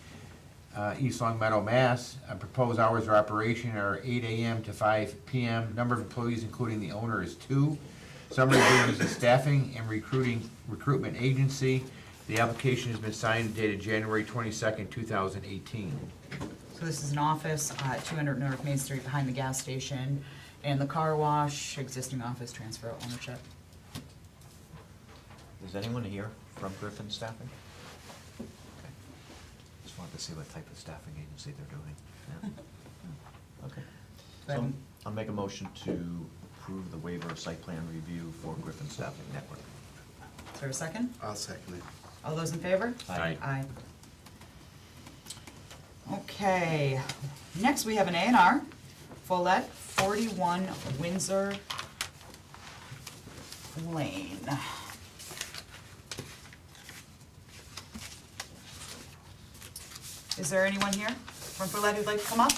East Long Meadow, Mass. Proposed hours of operation are 8 a.m. to 5 p.m. Number of employees, including the owner, is 2. Summary business is staffing and recruitment agency. The application has been signed and dated January 22nd, 2018. So this is an office at 200 North Main Street behind the gas station and the car wash, existing office transfer ownership. Is anyone here from Griffin Staffing? Okay. Just wanted to see what type of staffing agency they're doing. Yeah. Okay. So I'll make a motion to approve the waiver of site plan review for Griffin Staffing Network. Is there a second? I'll second it. All those in favor? Aye. Aye. Okay, next we have an A&R, Follett, 41 Windsor Lane. Is there anyone here from Follett who'd like to come up?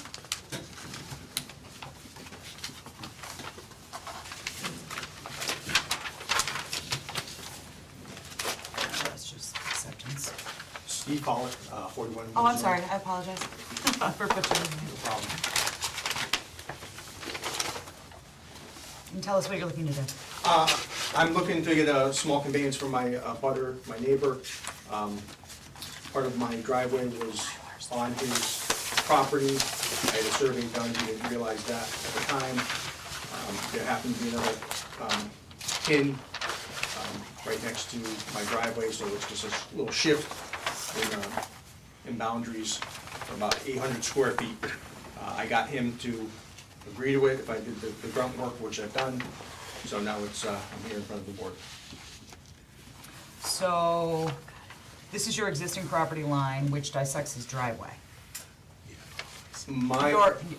That's just acceptance. Steve Pollack, 41. Oh, I'm sorry, I apologize for butchering your name. No problem. And tell us what you're looking to do. I'm looking to get a small conveyance from my butter, my neighbor. Part of my driveway was on his property. I had a survey done, he didn't realize that at the time. There happened to be another pin right next to my driveway, so it's just a little shift in boundaries for about 800 square feet. I got him to agree to it if I did the grunt work, which I've done. So now it's, I'm here in front of the board. So, this is your existing property line, which dissects his driveway.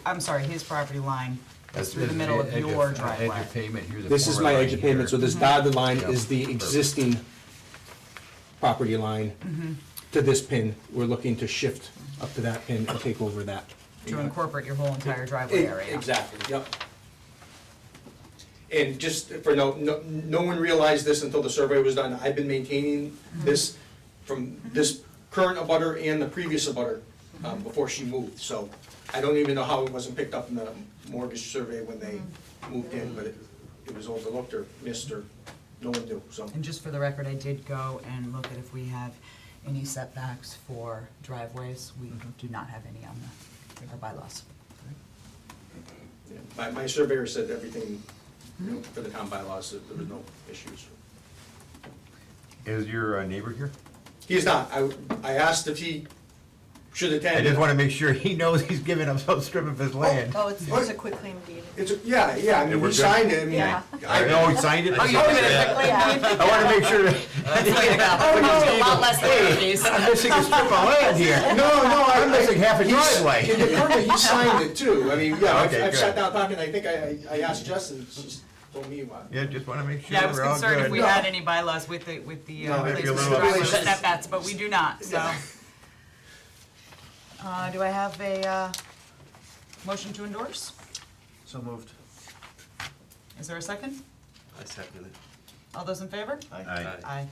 I'm sorry, his property line is through the middle of your driveway. Edge of pavement, here's the This is former my line edge of here. pavement, so this dotted line is the existing property line to this pin. We're looking to shift up to that pin and take over that. To incorporate your whole entire driveway area. Exactly, yep. And just for no one realized this until the survey was done. I've been maintaining this from this current abutter and the previous abutter before she moved. So I don't even know how it wasn't picked up in the mortgage survey when they moved in, but it was overlooked or missed or no one knew, so. And just for the record, I did go and look at if we have any setbacks for driveways. We do not have any on our bylaws. Yeah, my surveyor said everything, for the town bylaws, that there was no issues. Is your neighbor here? He's not. I asked if he should attend. I just want to make sure he knows he's giving up some strip of his land. Oh, it's a quick claim deed. Yeah, I Yeah, mean, we're we good. signed it, I mean. Yeah. I know he signed it. Oh, you did it quickly, I want to make sure that. Oh, no, a lot less than these. I'm missing a strip of land here. No, I'm missing half a driveway. In the permit, he signed it too. I mean, yeah, Okay, I've good. sat down talking, I think I asked Justin, told me what. Yeah, just wanna make sure Yeah, I was we're all concerned if good. we had any bylaws with the No, maybe a placement of little- driveways and setbacks, but we do not, so. Do I have a, motion to endorse? So moved. Is there a second? I second it. All those in favor? Aye. Aye.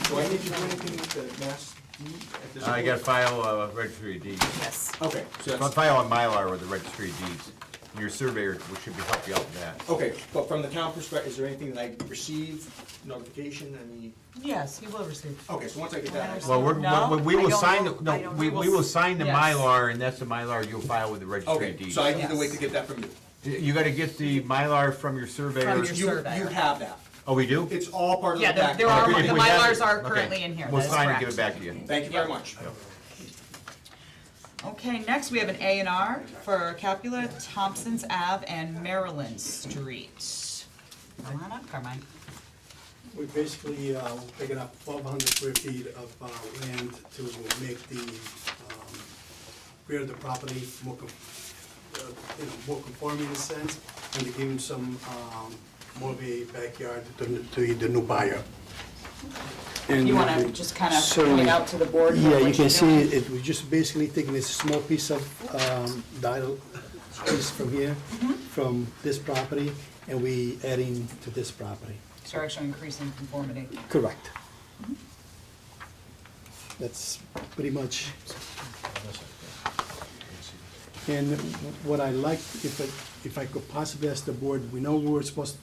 Do I need to do anything with the mass deed at this point? You gotta file a registry of deeds. Yes. Okay, so that's, File a Mylar with the registry of deeds. Your surveyor should be help you out with that. okay, but from the town perspective, is there anything that I receive, notification, any? Yes, he will receive. Okay, so once I get that, Well, No, we I will don't sign, know. I don't we know. will sign the Yes. Mylar, and that's the Mylar you'll file with the registry of okay, deeds. so I need to Yes. wait to get that from you. You gotta get the Mylar from your surveyor. From your You surveyor. have that. Oh, we do? It's all part of the Yeah, package. there are, If the we have Mylars it- are okay. currently in here, We'll that is sign and correct. give it back to you. Thank you very much. Okay, next we have an A and R for Capula, Thompson's Ave, and Maryland Street. Come on up, Carmine. We basically, picking up 1,200 square feet of land to make the rear of the property more, more conforming in a sense, and to give them some more of a backyard to the new buyer. And You wanna just kind of Certainly. point out to the board? Yeah, what you you're can see doing? it, we're just basically taking this small piece of dial piece from here, from this property, and we adding to this property. So you're actually increasing conformity. Correct. That's pretty much. And what I like, if I could possibly ask the board, we know we were supposed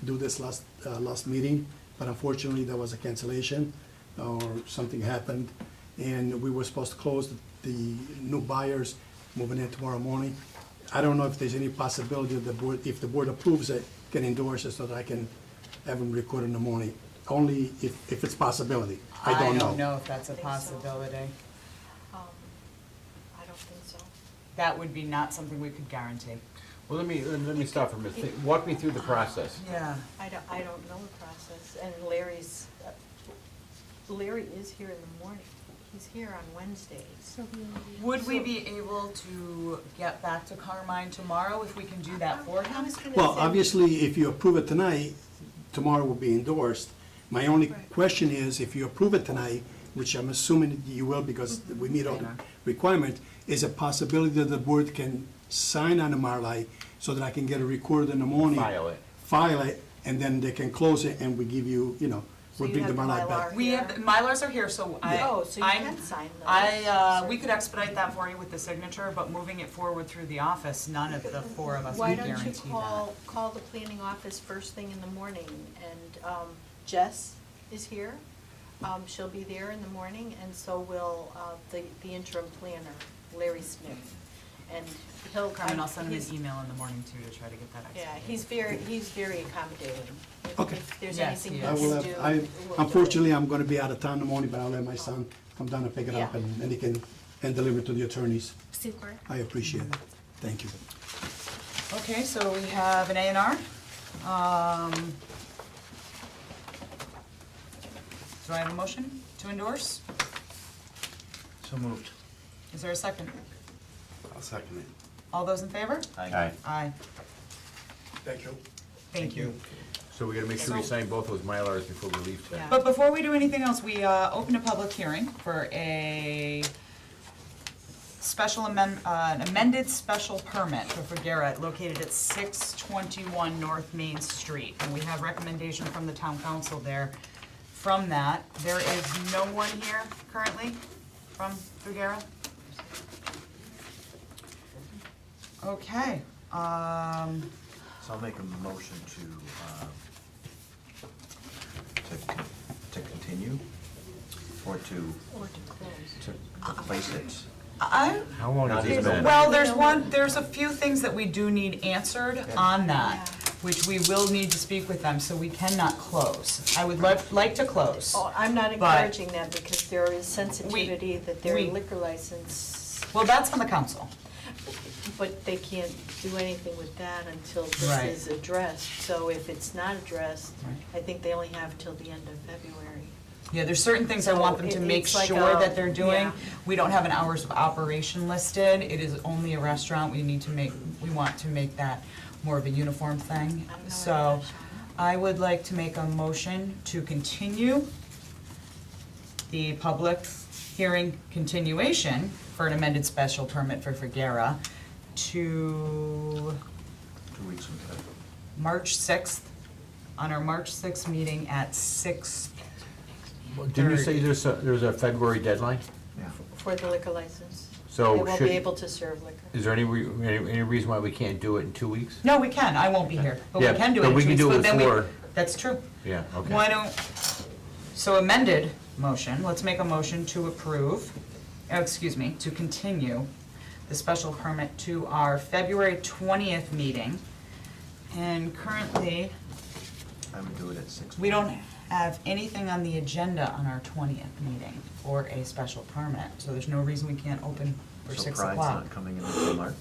to do this last meeting, but unfortunately there was a cancellation or something happened, and we were supposed to close the new buyers moving in tomorrow morning. I don't know if there's any possibility that the board, if the board approves it, can endorse it so that I can have them record in the morning, only if it's possibility. I don't know. if that's a possibility. I don't think so. That would be not something we could guarantee. Well, let me stop for a minute. Walk me through the process. Yeah. I don't know the process, and Larry's, Larry is here in the morning. He's here on Wednesdays. Would we be able to get back to Carmine tomorrow if we can do that for I him? was gonna Well, say- obviously, if you approve it tonight, tomorrow will be endorsed. My only Right. question is, if you approve it tonight, which I'm assuming you will because we meet all the requirements, is a possibility that the board can sign on the Mylar so that I can get it recorded in the morning? File it, and then they can close it, and we give you, So we'll you bring the have the Mylar back. Mylar? We have, Mylars are here, so Oh, so you I'm- can sign those. we could expedite that for you with the signature, but moving it forward through the office, none of the four of us Why can don't you guarantee that. call the planning office first thing in the morning, and Jess is here. She'll be there in the morning, and so will the interim planner, Larry Smith. And he'll. Carmen, I'll send him he's- an email in the morning too to try to get that Yeah, expedited. he's very accommodating. Okay. If there's Yes, anything he he I is. can will do, have, we'll do it. unfortunately, I'm gonna be out of town in the morning, but I'll let my son come down and pick it up, Yeah. and he can, and deliver to the attorneys. Super. I appreciate it. Thank you. Okay, so we have an A and R. Do I have a motion to endorse? So moved. Is there a second? I'll second it. All those in favor? Aye. Aye. Thank you. Thank you. So we gotta make sure we So- sign both those Mylars before we leave tonight. Yeah. But before we do anything else, we opened a public hearing for an amended special permit for Garrett located at 621 North Main Street. And we have recommendation from the town council there. From that, there is no one here currently from Figuera. Okay, So I'll make a motion to continue or to Or to close. place it. How long has this been? well, there's a few things that we do need answered on that, which we will need to speak with them, so we cannot close. I would like to close. Oh, I'm not But- encouraging that because there is sensitivity that their we- liquor license, Well, that's on the council. but they can't do anything with that until Right. this is addressed. So if it's not addressed, Right. I think they only have till the end of February. Yeah, there's certain things I want them to So make it's like sure a- that they're doing. yeah. We don't have an hours of operation listed. It is only a restaurant. We want to make that more of a uniform thing. So I would like to make a motion to continue the public hearing continuation for an amended special permit for Figuera to 2 weeks from today. March 6th, on our March 6th meeting at 6. Didn't you say there's a February deadline? Yeah. For the liquor license. So They won't should- be able to serve liquor. Is there any reason why we can't do it in 2 weeks? No, we can, I won't be here, but we Yeah, can do but it in we 2 can weeks, do it but then we, before. that's true. Yeah, okay. Why don't, so amended motion, let's make a motion to approve, to continue the special permit to our February 20th meeting. And currently, I would do it at 6. we don't have anything on the agenda on our 20th meeting for a special permit, so there's no reason we can't open for 6 So Pride's o'clock. not coming in until March?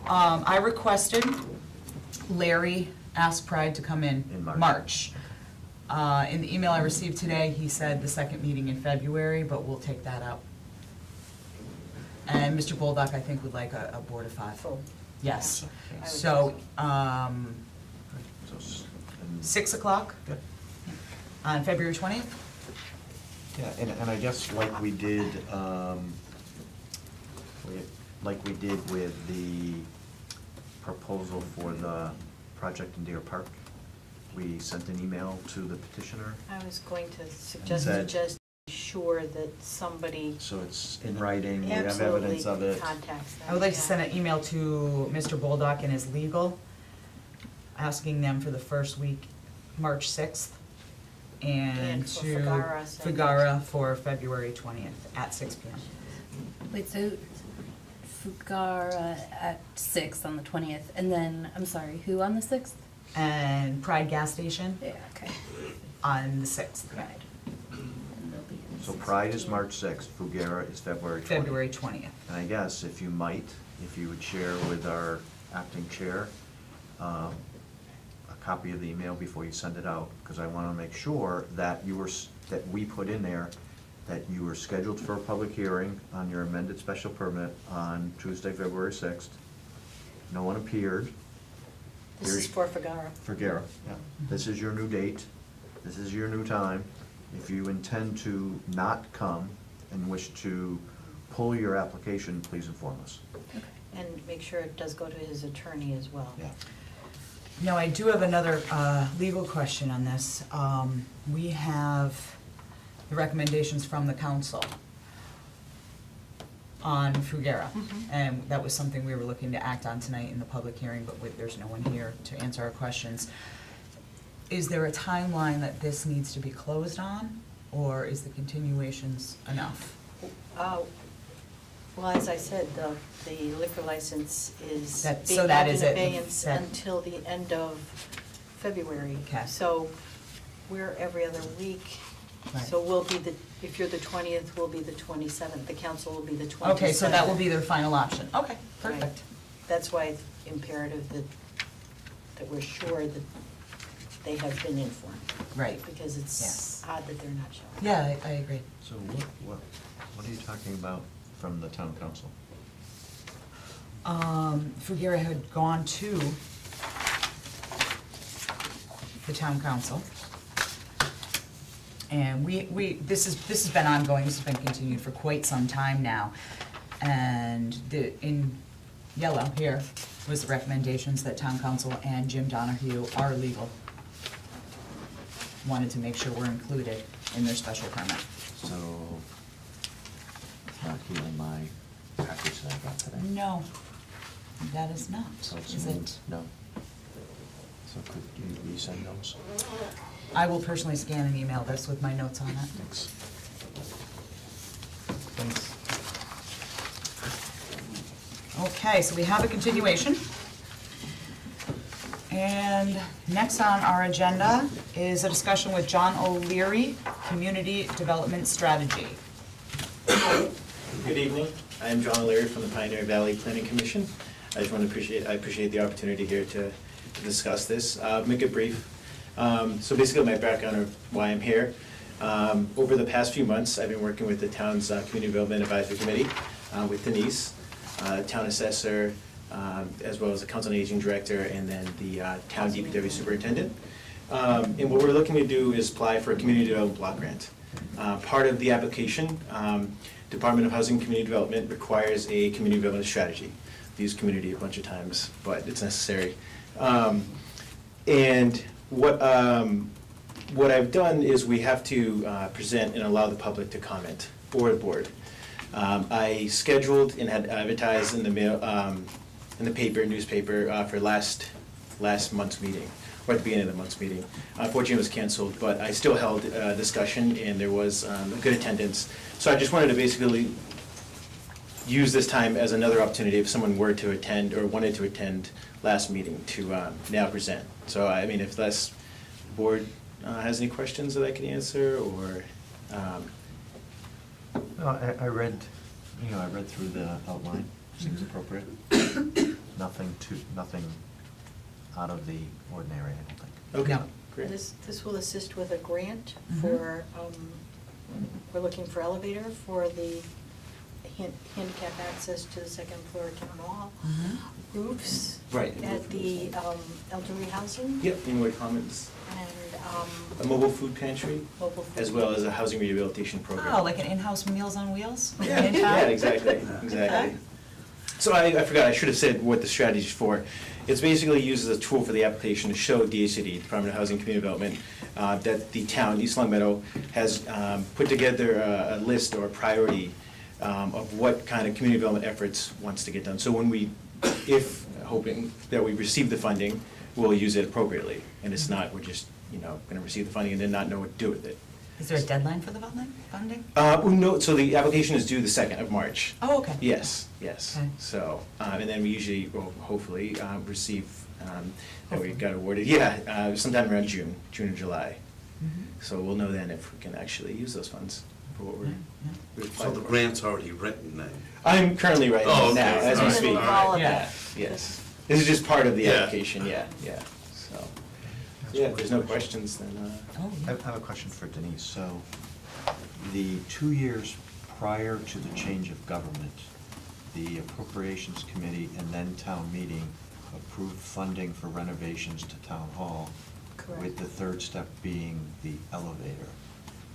I requested, Larry asked Pride to come in In March. March. In the email I received today, he said the second meeting in February, but we'll take that up. And Mr. Bolduc, I think, would like a board of 5. Full. Yes. I would So, So s- and- 6 o'clock Good. on February 20th? Yeah, and I guess like we did, like we did with the proposal for the project in Deer Park, we sent an email to the petitioner, I was going to suggest to said- just be sure that somebody so it's in writing, we have absolutely evidence of it. contacts them. I would like to yeah. send an email to Mr. Bolduc and his legal, asking them for the first week, March 6th, and And for to Figara, so- Figara for February 20th at 6 PM. Wait, so Fugara at 6 on the 20th, and then, I'm sorry, who on the 6th? And Pride Gas Station Yeah, okay. on the 6th, Pride. And they'll be in So 6 Pride is PM. March 6th, Fugera is February 20th. February 20th. And I guess if you would share with our acting chair, a copy of the email before you send it out, because I want to make sure that that we put in there that you were scheduled for a public hearing on your amended special permit on Tuesday, February 6th. No one appeared. This is for Figara. Figuera, yeah. This is your new date, this is your new time. If you intend to not come and wish to pull your application, please inform us. And make sure it does go to his attorney as well. Yeah. Now, I do have another legal question on this. We have the recommendations from the council on Fugera. And that was something we were looking to act on tonight in the public hearing, but there's no one here to answer our questions. Is there a timeline that this needs to be closed on, or is the continuations enough? Well, as I said, the liquor license is That- being so that held is in it, abeyance that- until the end of February. Okay. So we're every other week. Right. So we'll be if you're the 20th, we'll be the 27th. The council will be the 27th. Okay, so that will be their final option. Okay, perfect. Right. That's why it's imperative that we're sure that they have been informed. Right. Because it's Yes. odd that they're not showing. Yeah, I agree. So what are you talking about from the town council? Fugera had gone to the town council. And this has been ongoing, this has been continued for quite some time now. And in yellow here was the recommendations that town council and Jim Donahue, our legal, wanted to make sure were included in their special permit. So, it's not here in my package that I got today. No, that is not, So it's is moved? it? No. So could you resend those? I will personally scan and email this with my notes on it. Thanks. Thanks. Okay, so we have a continuation. And next on our agenda is a discussion with John O'Leary, Community Development Strategy. Good evening. I'm John O'Leary from the Pioneer Valley Planning Commission. I just want to appreciate the opportunity here to discuss this. Make it brief. So basically my background of why I'm here. Over the past few months, I've been working with the town's Community Development Advisory Committee, with Denise, town assessor, as well as the Council on Aging Director, and then the town DPW Superintendent. And what we're looking to do is apply for a Community Development Block Grant. Part of the application, Department of Housing and Community Development requires a community development strategy. I've used community a bunch of times, but it's necessary. And what I've done is we have to present and allow the public to comment, or the board. I scheduled and had advertised in the mail, in the newspaper, for last month's meeting, or at the beginning of the month's meeting. Unfortunately, it was canceled, but I still held a discussion, and there was good attendance. So I just wanted to basically use this time as another opportunity if someone were to attend or wanted to attend last meeting to now present. So I mean, if the board has any questions that I can answer, or I read through the outline, seems appropriate. Nothing out of the ordinary, I don't think. Okay, No. great. This will assist with a grant for, we're looking for elevator for the handicap access to the second floor of town hall. Roofs. Right. At the elderly housing. Yep, Inwood Commons. And, A mobile food pantry, mobile food. as well as a housing rehabilitation program. Oh, like an in-house Meals on Wheels? Yeah, exactly, exactly. So I forgot, I should have said what the strategy is for. It's basically used as a tool for the application to show DHCD, Department of Housing and Community Development, that the town, East Long Meadow, has put together a list or a priority of what kind of community development efforts wants to get done. So when if hoping that we receive the funding, we'll use it appropriately. And it's not, we're just, gonna receive the funding and then not know what to do with it. Is there a deadline for the funding? No, so the application is due the 2nd of March. Oh, okay. Yes. Okay. So, and then we usually, hopefully, receive, that we got awarded, sometime around June or July. So we'll know then if we can actually use those funds for what we're So the grant's already written then? I'm currently writing it now, as we All right. speak. All right. Yes. This is just part of the Yeah. application, so. Yeah, if there's no questions, then, I have a question for Denise. So, the 2 years prior to the change of government, the Appropriations Committee and then town meeting approved funding for renovations to Town Hall. Correct. With the third step being the elevator.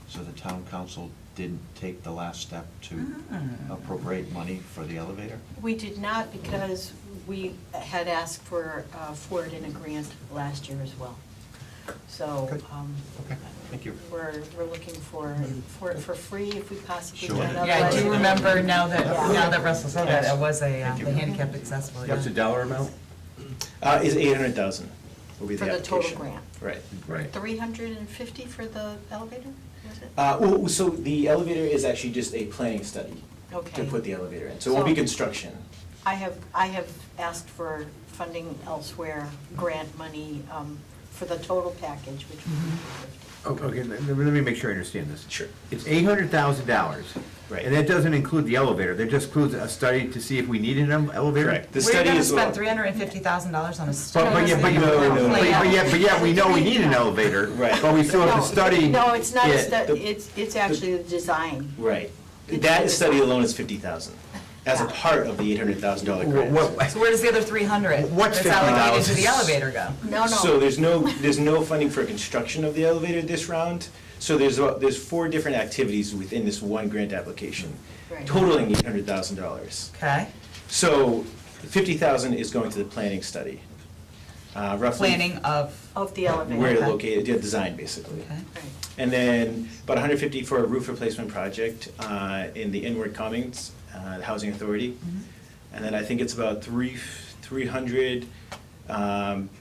So the town council didn't take the last step to appropriate money for the elevator? We did not, because we had asked for it in a grant last year as well. So, Okay, thank you. we're looking for it for free if we possibly Sure. can. Yeah, I do remember now that Russell said that, it was the Thank you. handicap accessible. What's the dollar amount? is 800,000 will be the For the application. total grant. Right. 350 for the elevator, was it? Well, so the elevator is actually just a planning study to Okay. put the elevator in, so it won't be So- construction. I have asked for funding elsewhere, grant money, for the total package, which would be 350. Okay, let me make sure I understand this. Sure. It's $800,000. Right. And that doesn't include the elevator, that just includes a study to see if we need an elevator? Correct. The We're study gonna is. spend $350,000 on a study. But yet we know we need an elevator. Right. But we still have to study. No, it's not, it. it's actually the design. Right. That study alone is 50,000, as a part of the $800,000 grant. So where does the other 300 What's that's allocated to $50,000? the elevator go? No. So there's no funding for construction of the elevator this round. So there's 4 different activities within this one grant application, Right. totaling $800,000. Okay, So 50,000 is going to the planning study. Roughly. planning of, Of the elevator. Where to Okay. locate it, yeah, design basically. okay. Right. And then about 150 for a roof replacement project in the Inward Commons, the Housing Authority. And then I think it's about 300,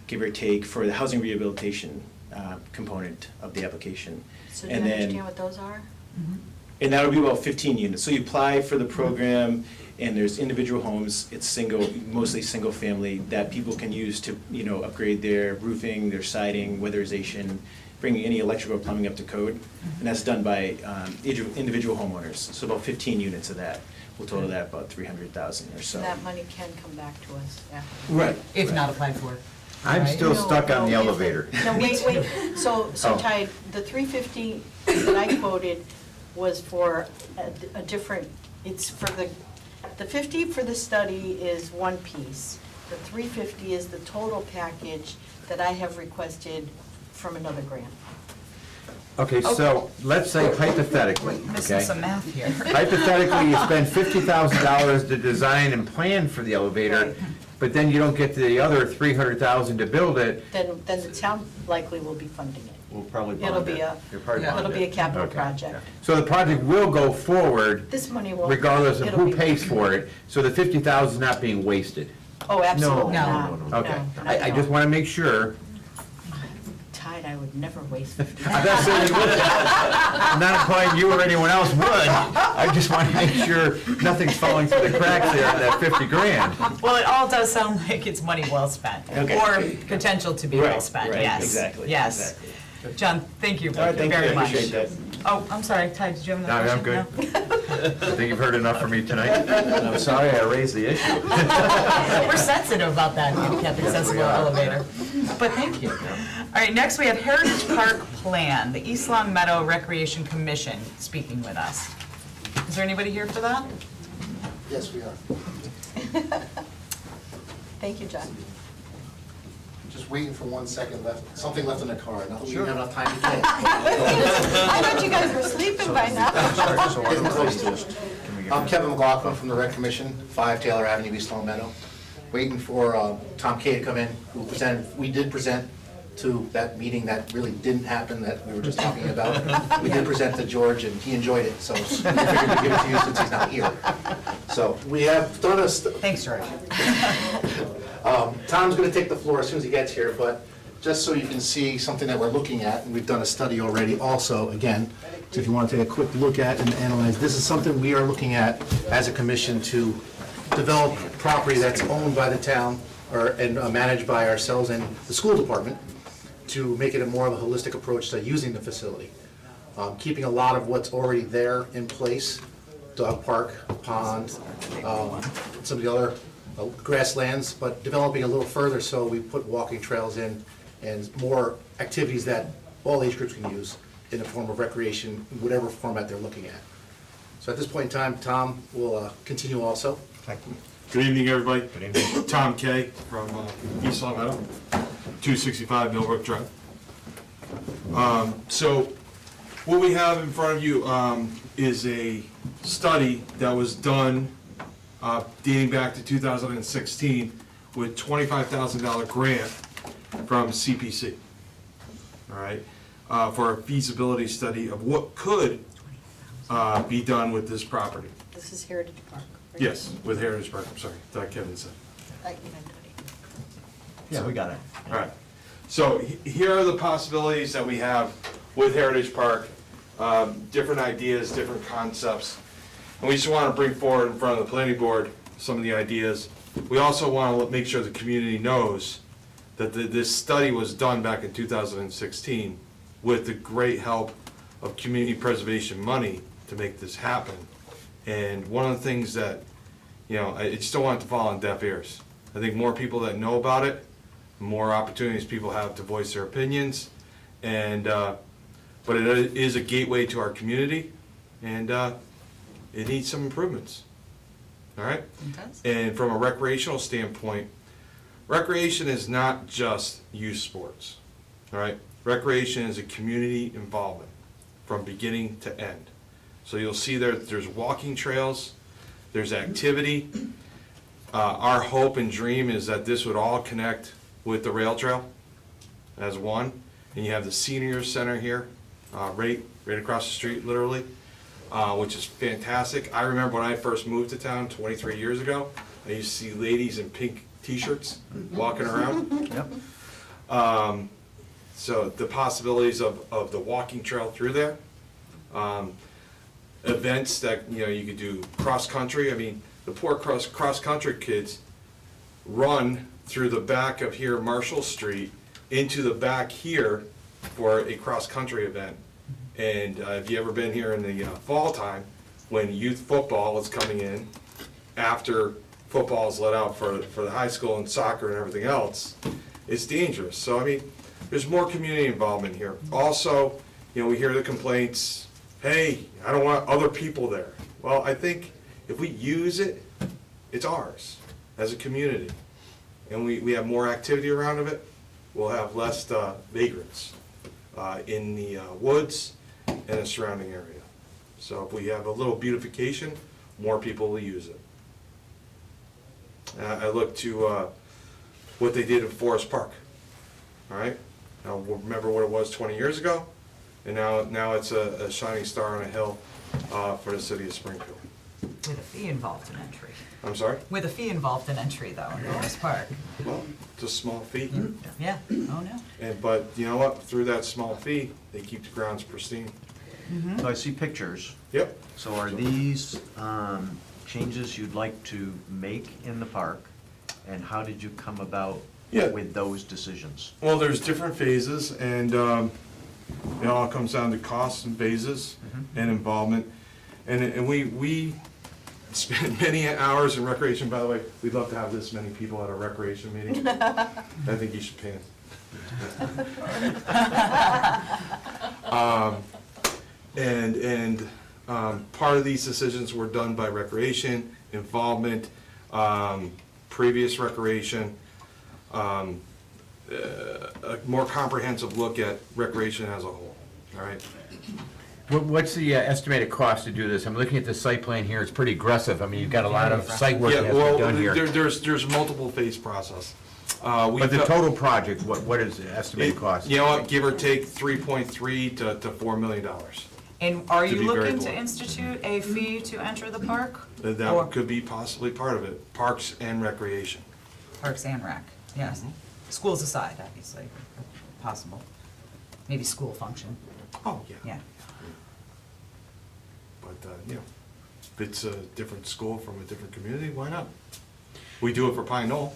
give or take, for the housing rehabilitation component of the application. So do you And then- understand what those are? And that'll be about 15 units. So you apply for the program, and there's individual homes, it's mostly single family, that people can use to, upgrade their roofing, their siding, weatherization, bring any electrical or plumbing up to code. And that's done by individual homeowners. So about 15 units of that. We'll total that about 300,000 or so. And that money can come back to us after. Right. If not applied for. I'm still stuck on the elevator. No, wait, so Oh. Ty, the 350 that I quoted was for a different, it's for the 50 for the study is one piece. The 350 is the total package that I have requested from another grant. Okay, so let's say hypothetically, Missing okay? some math here. Hypothetically, you spend $50,000 to design and plan for the elevator, but then you don't get the other $300,000 to build it. Then the town likely will be funding it. We'll probably It'll bond be it. a, You'll probably bond it'll be a it. capital Okay. project. So the project will go forward This money will. regardless of it'll who be- pays for it, so the $50,000 is not being wasted. Oh, absolutely No. not. No, Okay, not I at just all. want to make sure. Tide, I would never waste 50. I'm not saying you would. I'm not implying you or anyone else would. I just want to make sure nothing's falling through the cracks there on that 50 grand. Well, it all does sound like it's money well spent, Okay. or potential to be well Right, spent, right, yes. exactly, Yes. exactly. John, thank you All right, thank you, very I much. appreciate that. Oh, I'm sorry, Ty, did you have No, another I'm question? good. I think you've heard enough from me tonight. I'm sorry I raised the issue. No? We're sensitive about that handicap accessible elevator, but thank you. All right, next we have Heritage Park Plan, the East Long Meadow Recreation Commission speaking with us. Is there anybody here for that? Yes, we are. Thank you, John. Just waiting for 1 second left, something left in the car, not that we didn't have enough time to get. I thought you guys were sleeping by now. Getting close to it. I'm Kevin McLaughlin from the Rec Commission, 5 Taylor Avenue, East Long Meadow. Waiting for Tom Kay to come in, who presented, we did present to that meeting that really didn't happen, that we were just talking about. We did present to George, and he enjoyed it, so we figured we'd give it to you since he's not here. So we have done a... Thanks, George. Tom's going to take the floor as soon as he gets here, but just so you can see something that we're looking at, and we've done a study already also, again, so if you want to take a quick look at and analyze, this is something we are looking at as a commission to develop property that's owned by the town and managed by ourselves and the school department to make it a more of a holistic approach to using the facility. Keeping a lot of what's already there in place, dog park, pond, some of the other grasslands, but developing a little further so we put walking trails in and more activities that all age groups can use in the form of recreation, whatever format they're looking at. So at this point in time, Tom will continue also. Thank you. Good evening, everybody. Good evening. Tom Kay from East Long Meadow, 265 Millbrook Drive. So what we have in front of you is a study that was done dating back to 2016 with $25,000 grant from CPC, all right, for a feasibility study of what could be done with this property. This is Heritage Park. right? Yes, with Heritage Park, I'm sorry, thought Kevin said. Yeah, we got it. All right, so here are the possibilities that we have with Heritage Park, different ideas, different concepts. And we just want to bring forward in front of the planning board some of the ideas. We also want to make sure the community knows that this study was done back in 2016 with the great help of community preservation money to make this happen. And one of the things that, you know, I just don't want it to fall on deaf ears. I think more people that know about it, more opportunities people have to voice their opinions, and but it is a gateway to our community, and it needs some improvements. All right? It does. And from a recreational standpoint, recreation is not just youth sports. All right? Recreation is a community involvement from beginning to end. So you'll see there's walking trails, there's activity. Our hope and dream is that this would all connect with the rail trail as one. And you have the senior center here, right across the street, literally, which is fantastic. I remember when I first moved to town 23 years ago, I used to see ladies in pink t-shirts walking around. Yep. So the possibilities of the walking trail through there. Events that, you know, you could do cross-country. I mean, the poor cross-country kids run through the back of here, Marshall Street, into the back here for a cross-country event. And have you ever been here in the fall time when youth football is coming in after football is let out for the high school and soccer and everything else? it's dangerous. So, I mean, there's more community involvement here. Also, you know, we hear the complaints, hey, I don't want other people there. Well, I think if we use it, it's ours as a community. And we have more activity around of it, we'll have less vagrants in the woods and the surrounding area. So if we have a little beautification, more people will use it. I look to what they did in Forest Park, all right? Now, remember what it was 20 years ago? And now it's a shining star on a hill for the city of Springfield. With a fee involved in entry. I'm sorry? With a fee involved in entry, though, in Forest Park. Well, it's a small fee. Yeah, oh no. But you know what? Through that small fee, they keep the grounds pristine. So I see pictures. Yep. So are these changes you'd like to make in the park? And how did you come about with those decisions? Well, there's different phases, and it all comes down to costs and phases and involvement. And we spend many hours in recreation. By the way, we'd love to have this many people at a recreation meeting. I think you should pay us. Part of these decisions were done by recreation, involvement, previous recreation, a more comprehensive look at recreation as a whole, all right? What's the estimated cost to do this? I'm looking at the site plan here, it's pretty aggressive. I mean, you've got a lot of site work that has to be done here. There's multiple phase process. But the total project, what is the estimated cost? You know what, give or take $3.3 to $4 million. And are To you be very looking to blunt. institute a fee to enter the park? That Or could be possibly part of it, parks and recreation. Parks and Rec, yes. Schools aside, obviously, possible. Maybe school function. Oh, yeah. Yeah. But, you know, if it's a different school from a different community, why not? We do it for Pine Knoll.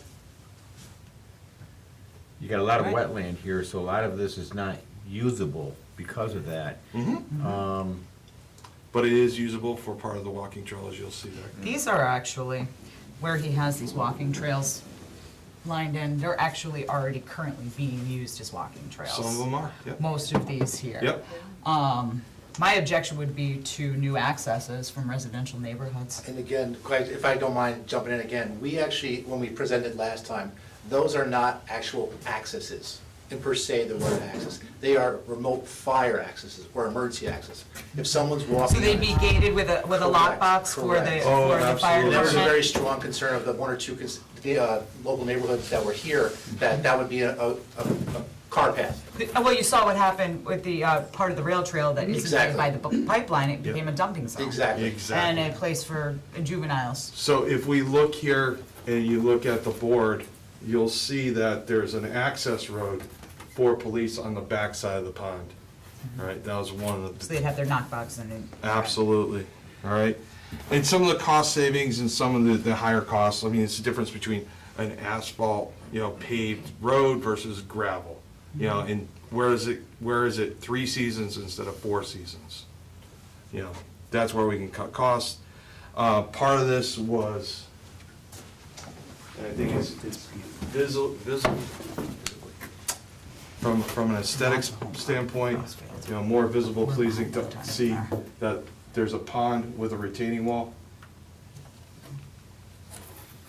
You got a lot of Right. wetland here, so a lot of this is not usable because of that. But it is usable for part of the walking trail, as you'll see there. These are actually, where he has these walking trails lined in, they're actually already currently being used as walking trails. Some of them are, yep. Most of these here. Yep. My objection would be to new accesses from residential neighborhoods. And again, quite, if I don't mind jumping in again, we actually, when we presented last time, those are not actual accesses, in per se, the word access. They are remote fire accesses or emergency access. If someone's walking. So they'd be gated with a lockbox for the, Correct. for the fire And there was a very department? strong concern of the one or two local neighborhoods that were here, that would be a car path. Well, you saw what happened with the part of the rail trail that isn't Exactly. by the pipeline, it became a dumping zone. Exactly. And a place for juveniles. So if we look here and you look at the board, you'll see that there's an access road for police on the backside of the pond. All right, that was one of the. So they'd have their knockbox and then. Absolutely, all right? And some of the cost savings and some of the higher costs, I mean, it's the difference between an asphalt, you know, paved road versus gravel. You know, and where is it 3 seasons instead of 4 seasons? You know, that's where we can cut costs. Part of this was, and I think it's visible. From an aesthetics standpoint, you know, more visible, pleasing to see that there's a pond with a retaining wall.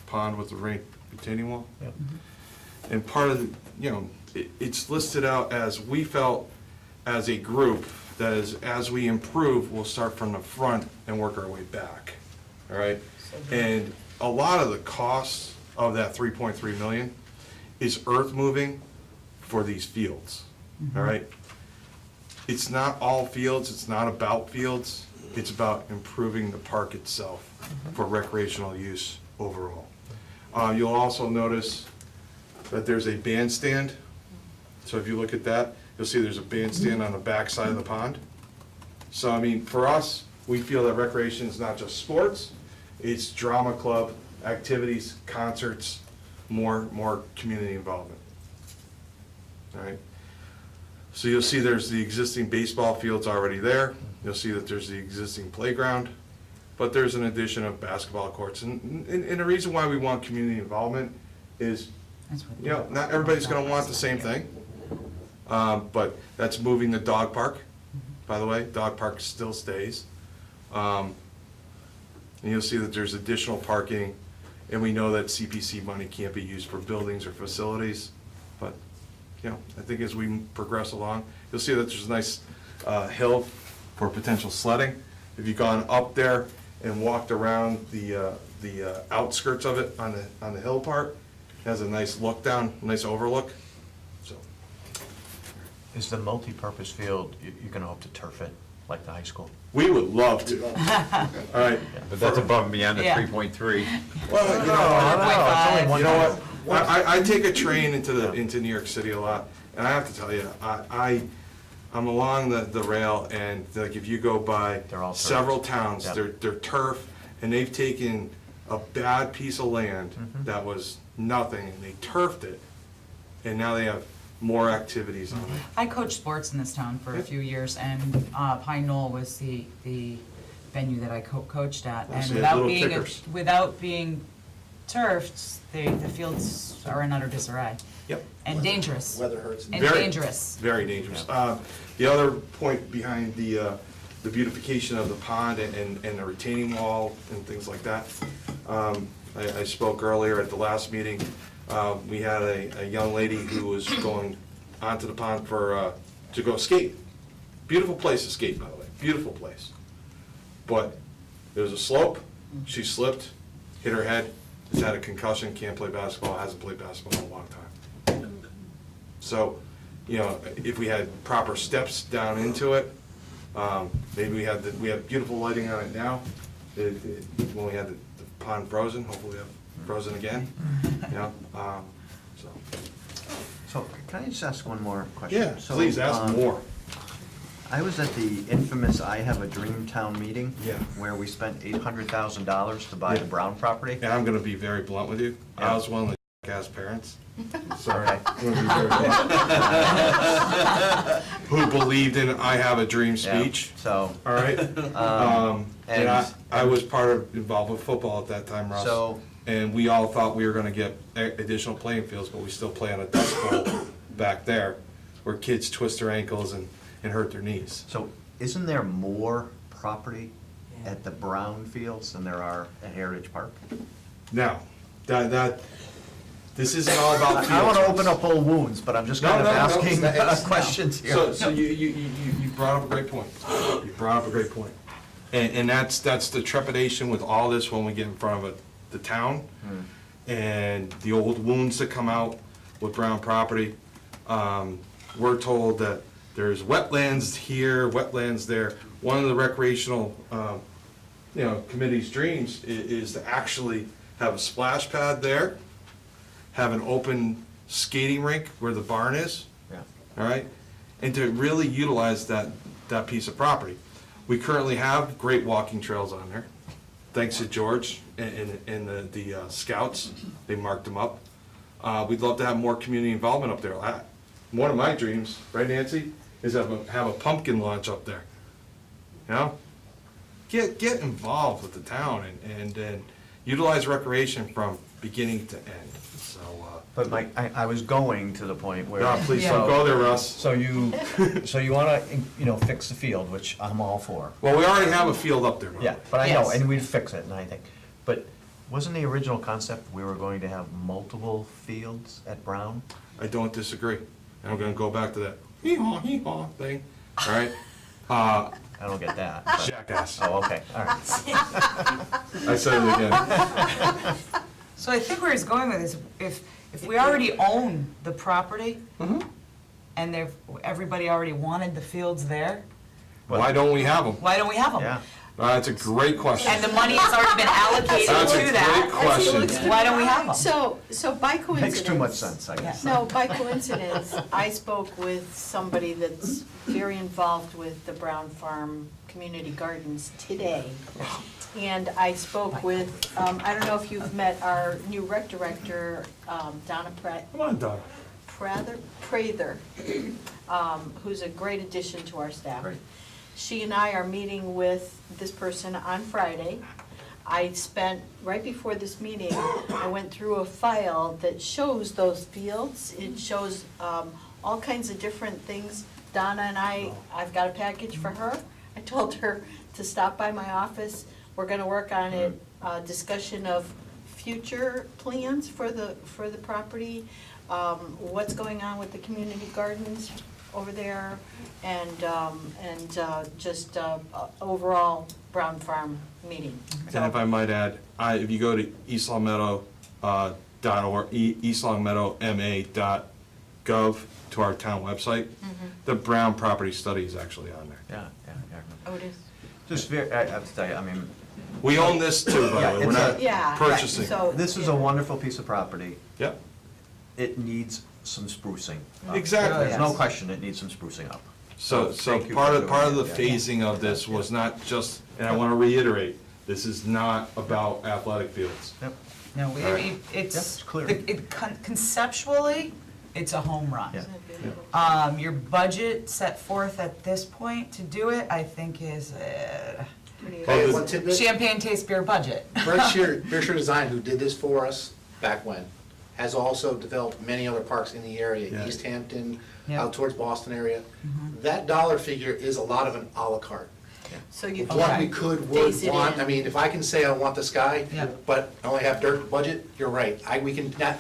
Pond with a retaining wall. And part of the, you know, it's listed out as, we felt as a group, that is, as we improve, we'll start from the front and work our way back, all right? And a lot of the costs of that 3.3 million is earth moving for these fields, all right? It's not all fields, it's not about fields, it's about improving the park itself for recreational use overall. You'll also notice that there's a bandstand. So if you look at that, you'll see there's a bandstand on the back side of the pond. So, I mean, for us, we feel that recreation is not just sports, it's drama club, activities, concerts, more community involvement. All right? So you'll see there's the existing baseball fields already there. You'll see that there's the existing playground, but there's an addition of basketball courts. And the reason why we want community involvement is That's what- You know, not everybody's gonna want the same thing. But that's moving the dog park, by the way, dog park still stays. And you'll see that there's additional parking, and we know that CPC money can't be used for buildings or facilities. But, you know, I think as we progress along, you'll see that there's a nice hill for potential sledding. If you've gone up there and walked around the outskirts of it on the hill part, it has a nice look down, nice overlook, so. Is the multi-purpose field, you're gonna hope to turf it, like the high school? We would love to. All right. But that's above and beyond the Yeah. 3.3. Well, you know, you know what, I take a train into New York City a lot, and I have to tell you, I'm along the rail, and like if you go by They're all turfed. several towns, Yep. they're turf, and they've taken a bad piece of land that was nothing, and they turfed it, and now they have more activities on it. I coached sports in this town for a few years, and Pine Knoll was the venue that I coached at. Oh, And so you had without little being, kickers. without being turfed, the fields are in utter disarray. Yep. And dangerous. Weather hurts. And Very- dangerous. Very dangerous. The other point behind the beautification of the pond and the retaining wall and things like that, I spoke earlier at the last meeting. We had a young lady who was going onto the pond to go skate. Beautiful place to skate, by the way, beautiful place. But there was a slope, she slipped, hit her head, has had a concussion, can't play basketball, hasn't played basketball in a long time. So, you know, if we had proper steps down into it, maybe we have beautiful lighting on it now. When we had the pond frozen, hopefully we have frozen again, you know, so. So, can I just ask one more question? Yeah, So, please ask more. I was at the infamous I Have a Dream Town meeting. Yeah. Where we spent $800,000 to buy the Brown property. And I'm gonna be very blunt with you, I was one of the jackass parents. Sorry. Okay. I'm gonna be very blunt. Who believed in I Have a Dream Yeah, speech, So, all right? And I was involved with football at that time, Russ. So- And we all thought we were gonna get additional playing fields, but we still play on a dust bowl back there, where kids twist their ankles and hurt their knees. so isn't there more property at the Brown Fields than there are at Heritage Park? Now, this isn't all about fields. I want to open up old wounds, but I'm just kind of asking questions here. So you brought up a great point. You brought up a great point. And that's the trepidation with all this when we get in front of the town. And the old wounds that come out with Brown property. We're told that there's wetlands here, wetlands there. One of the recreational, committee's dreams is to actually have a splash pad there, have an open skating rink where the barn is. Yeah. All right, and to really utilize that piece of property. We currently have great walking trails on there, thanks to George and the scouts. They marked them up. We'd love to have more community involvement up there. One of my dreams, right, Nancy, is have a pumpkin launch up there. You know, get involved with the town and utilize recreation from beginning to end. So. But Mike, I was going to the point where. No, please don't go there, Russ. So you want to, fix the field, which I'm all for. Well, we already have a field up there. Yeah, but I know, Yes. and we'd fix it, and I think. But wasn't the original concept we were going to have multiple fields at Brown? I don't disagree. And I'm gonna go back to that hee-haw thing, all right? I don't get that. but- Jackass. Oh, okay, all right. I said it again. So I think where he's going with this, if we already own the property, and everybody already wanted the fields there, Why don't we have them? why don't we have them? Yeah. That's a great question. And the money has already been allocated That's a to great that. question. Why don't we have them? So by coincidence. Makes too much sense, I guess. No, by coincidence, I spoke with somebody that's very involved with the Brown Farm Community Gardens today. And I spoke with, I don't know if you've met our new rec director, Donna Come on, Doug. Prather, who's a great addition to our staff. Great. She and I are meeting with this person on Friday. I spent, right before this meeting, I went through a file that shows those fields. It shows all kinds of different things. Donna and I've got a package for her. I told her to stop by my office. We're gonna work on a discussion of future plans for the property, what's going on with the community gardens over there, and just overall Brown Farm meeting. And if I might add, if you go to eastlongmeadow.org, eastlongmeadowma.gov to our town website, the Brown property study is actually on there. Yeah. Oh, it is? Just very, I have to tell you, I mean. We own this too, by the way, we're not Yeah, purchasing. so- This is a wonderful piece of property. Yep. It needs some sprucing. up. Exactly. There's no question it needs some sprucing up. So thank you part for of doing the it. phasing of this was not just, and I want to reiterate, this is not about athletic fields. Yep. No, All right. it's, That's clear. conceptually, it's a home run. Your budget set forth at this point to do it, I think is Hey, one tidbit. champagne taste beer budget. Berkshire Design, who did this for us back when, has also developed many other parks in the area, Yeah. East Hampton, Yeah. out towards Boston area. That dollar figure is a lot of an à la carte. So you What we can could, phase would, it want, in. I mean, if I can say I want the sky, Yeah. but I only have dirt budget, you're right. We can not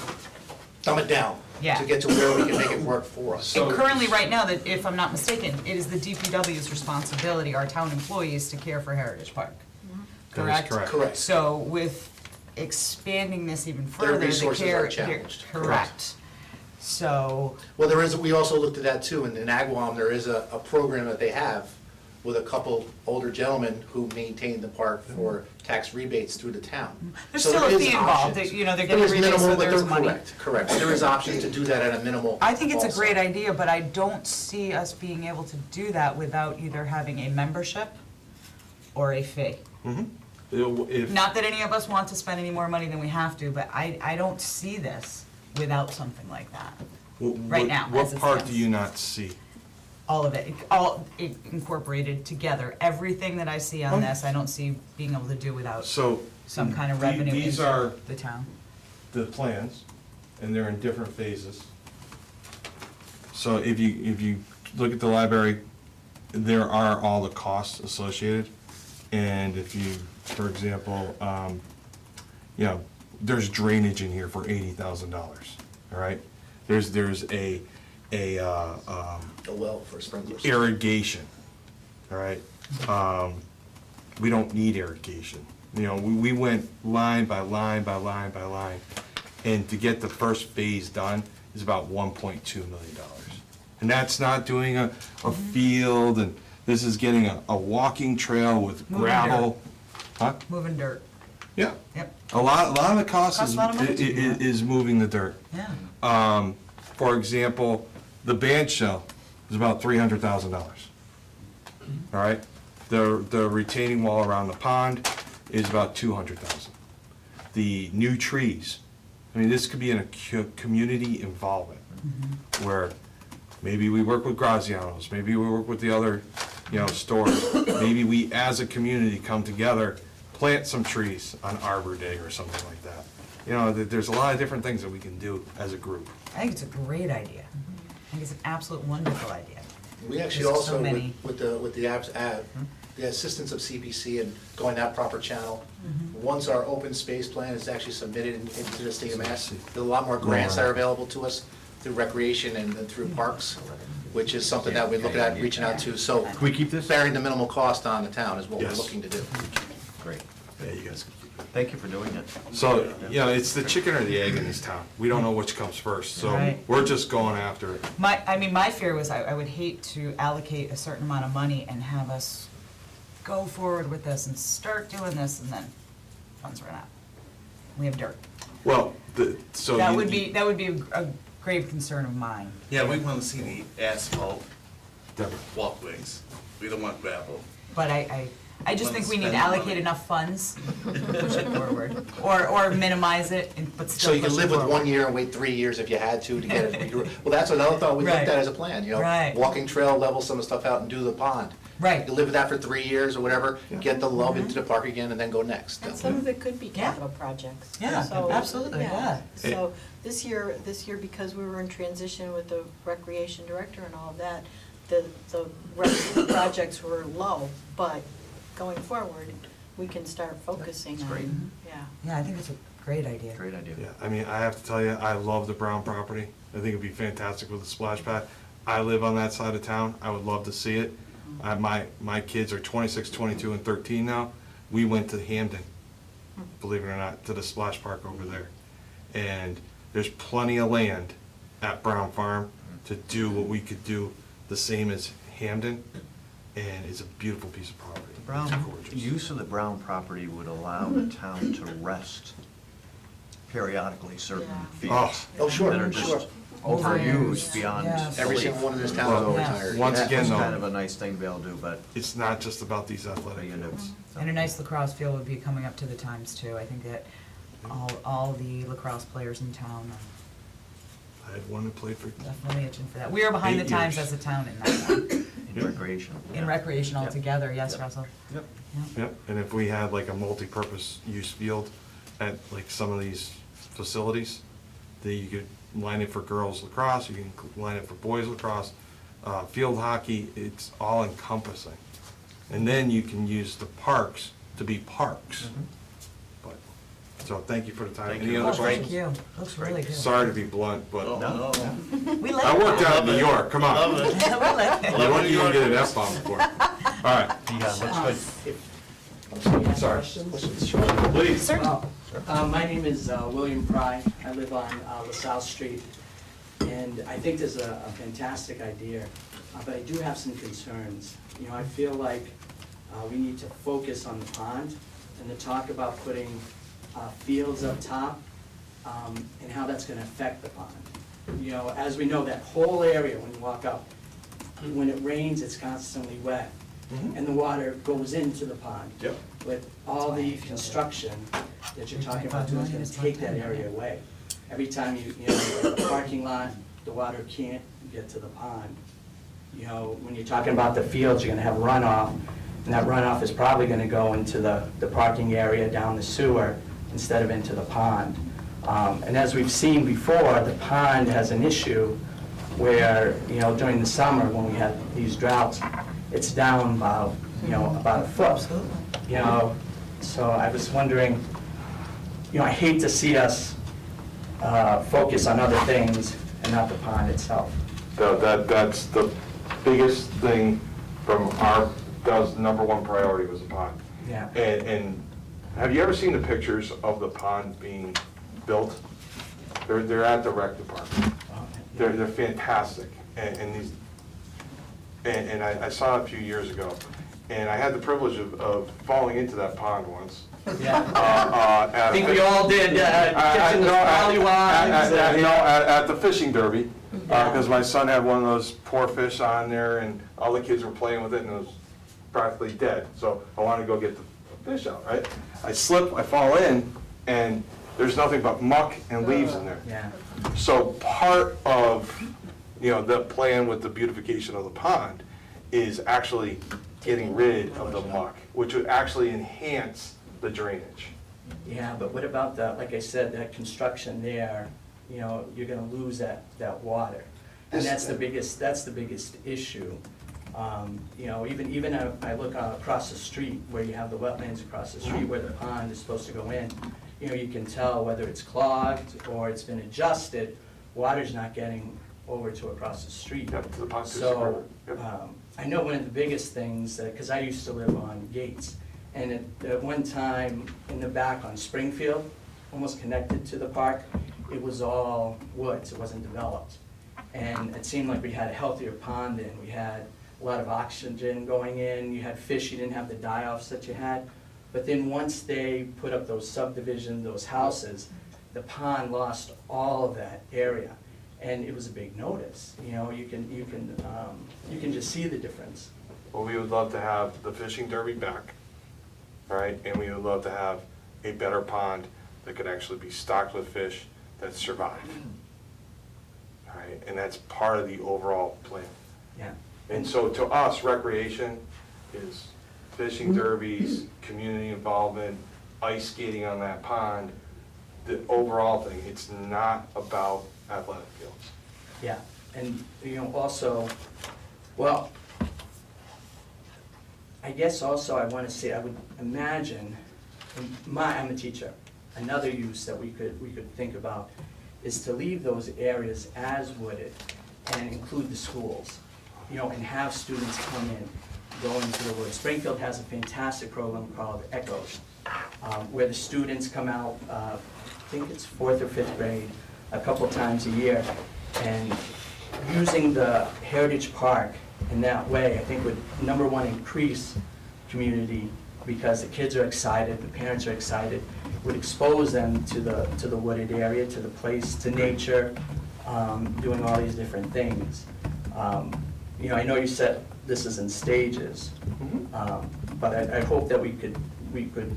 dumb it down Yeah. to get to where we can make it work for us. And currently, right now, that if I'm not mistaken, it is the DPW's responsibility, our town employees, to care for Heritage Park. That is Correct? correct. Correct. So with expanding this even Their further, the resources care. are challenged. Correct. So, Well, we also looked at that too, and in Agawam, there is a program that they have with a couple older gentlemen who maintain the park for tax rebates through the town. there's So still there a is fee involved, options. you know, they're There getting is rebates, minimal, so but there's they're money. correct. There is options to do that at a minimal. I think it's a also. great idea, but I don't see us being able to do that without either having a membership or a fee. If, Not that any of us want to spend any more money than we have to, but I don't see this without something like that. Right now, as What it part do stands. you not see? All of it, all incorporated together. Everything that I see on this, I don't see being able to do without So. some kind of the- revenue These into are the town. the plans, and they're in different phases. So if you look at the library, there are all the costs associated. And if you, for example, you know, there's drainage in here for $80,000, all right? There's a well for sprinklers. irrigation, all right? We don't need irrigation. You know, we went line by line by line by line, and to get the first phase done is about $1.2 million. And that's not doing a field, and this is getting a walking trail with Moving gravel. Huh? Moving dirt, Yeah. yep, A lot of the cost Costs a lot of money to do that. is moving the dirt. yeah. For example, the band shell is about $300,000. All right? The retaining wall around the pond is about $200,000. The new trees, I mean, this could be in a community involvement, where maybe we work with Graziano's, maybe we work with the other, you know, stores. Maybe we, as a community, come together, plant some trees on Arbor Day or something like that. You know, there's a lot of different things that we can do as a group. I think it's a great idea. I think it's an absolute wonderful idea. We actually There's so also, many. with the assistance of CPC and going that proper channel, once our open space plan is actually submitted into the CMS, there's a lot more grants that are available to us through recreation and through parks, which is something that we look at reaching out to. So Can we keep this? bearing the minimal cost on the town is what we're Yes. looking to do. Great. Yeah, you guys can keep it. Thank you for doing it. So, you know, it's the chicken or the egg in this town. We don't know which comes first, so Right. we're just going after it. My fear was I would hate to allocate a certain amount of money and have us go forward with this and start doing this and then funds run out. We have dirt. Well, so. That you- would be a grave concern of mine. Yeah, we want to see the asphalt Deborah. walkways. We don't want gravel. But I just think we need to Spend allocate money. enough funds to push it forward. Or minimize it, but So still you push can it live with forward. 1 year and wait 3 years if you had to get it. Well, that's another thought we looked Right. at as a plan, you know? Right. Walking trail, level some of the stuff out and do the pond. Right. You live with that for 3 years or whatever, get the love into the park again, and then go next. And some of it could be capital projects. Yeah, So, absolutely, yeah. So this year, because we were in transition with the recreation director and all of that, the rec projects were low, but going forward, we can start focusing That's great. on, yeah. Yeah, I think it's a great idea. Great idea. Yeah, I mean, I have to tell you, I love the Brown property. I think it'd be fantastic with a splash pad. I live on that side of town. I would love to see it. My kids are 26, 22, and 13 now. We went to Hamden, believe it or not, to the splash park over there. And there's plenty of land at Brown Farm to do what we could do the same as Hamden, and it's a beautiful piece of property. The Brown, use of the Brown property would allow the town to rest periodically certain fields. Oh, sure, that are sure. just overused beyond Every belief. single one of this town is overtired. Once Yeah. again, It's though, kind of a nice thing to be able to do, but it's not just about these athletic units. And a nice lacrosse field would be coming up to the times too. I think that all the lacrosse players in town are I had one who played for definitely itching for that. We are behind the 8 times years. as a town in that. in recreation. In recreation altogether, yes, Russell? Yep. Yep, and if we had like a multi-purpose use field at like some of these facilities, that you could line it for girls lacrosse, you can line it for boys lacrosse, field hockey, it's all encompassing. And then you can use the parks to be parks. But, so thank you for the time. Thank Any you. other Oh, thank questions? you. Looks really good. Sorry to be blunt, but No. We like I worked that. out in New York, come on. Love it. We like it. You wouldn't even get an F-bomb before. All right, Yeah, looks good. sorry. Please. Certainly. My name is William Pry. I live on LaSalle Street, and I think this is a fantastic idea, but I do have some concerns. You know, I feel like we need to focus on the pond and to talk about putting fields up top and how that's gonna affect the pond. You know, as we know, that whole area, when you walk up, when it rains, it's constantly wet, and the water goes into the pond. Yep. With all the construction that you're talking about doing, is gonna take that area away. Every time you know, the parking lot, the water can't get to the pond. You know, when you're talking about the fields, you're gonna have runoff, and that runoff is probably gonna go into the parking area down the sewer instead of into the pond. And as we've seen before, the pond has an issue where, you know, during the summer, when we had these droughts, it's down about, about a foot. You know, so I was wondering, I hate to see us focus on other things and not the pond itself. That's the biggest thing from that was the #1 priority, was the pond. Yeah. And have you ever seen the pictures of the pond being built? They're at the rec department. They're fantastic, and I saw it a few years ago, and I had the privilege of falling into that pond once. Yeah. I think we all did, catching the pollywogs. At the fishing derby, because my son had one of those poor fish on there, and all the kids were playing with it, and it was practically dead. So I wanted to go get the fish out, right? I slip, I fall in, and there's nothing but muck and leaves in there. Yeah. So part of, the plan with the beautification of the pond is actually getting rid of the muck, which would actually enhance the drainage. Yeah, but what about that, like I said, that construction there, you're gonna lose that water. And that's the biggest issue. Even if I look across the street, where you have the wetlands across the street, where the pond is supposed to go in, you can tell whether it's clogged or it's been adjusted, water's not getting over to across the street. Yep, to the Pontoon So, River. Yep. I know one of the biggest things, because I used to live on Gates, and at one time in the back on Springfield, almost connected to the park, it was all woods, it wasn't developed. And it seemed like we had a healthier pond then, we had a lot of oxygen going in, you had fish, you didn't have the die-offs that you had. But then once they put up those subdivisions, those houses, the pond lost all of that area. And it was a big notice, you can just see the difference. Well, we would love to have the fishing derby back, right? And we would love to have a better pond that could actually be stocked with fish that survive. All right, and that's part of the overall plan. Yeah. And so to us, recreation, is fishing derbies, community involvement, ice skating on that pond, the overall thing. It's not about athletic fields. Yeah, and, you know, also, well, I guess also I want to say, I would imagine, I'm a teacher, another use that we could think about is to leave those areas as wooded and include the schools, you know, and have students come in, go into the woods. Springfield has a fantastic program called Echoes, where the students come out, I think it's 4th or 5th grade, a couple times a year, and using the Heritage Park in that way, I think would, number one, increase community because the kids are excited, the parents are excited, would expose them to the wooded area, to the place, to nature, doing all these different things. You know, I know you said this is in stages, but I hope that we could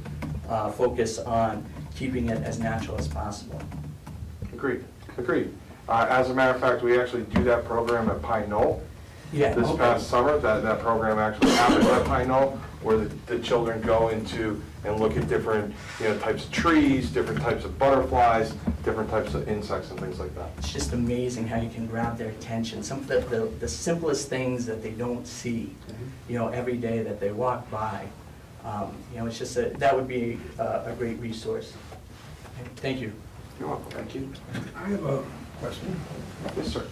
focus on keeping it as natural as possible. Agreed. As a matter of fact, we actually do that program at Pine Knoll. Yeah, This okay. past summer, that program actually happened at Pine Knoll, where the children go into and look at different, you know, types of trees, different types of butterflies, different types of insects and things like that. It's just amazing how you can grab their attention. Some of the simplest things that they don't see, you know, every day that they walk by. You know, it's just that would be a great resource. Thank you. You're welcome. Thank you. I have a question. Yes, sir.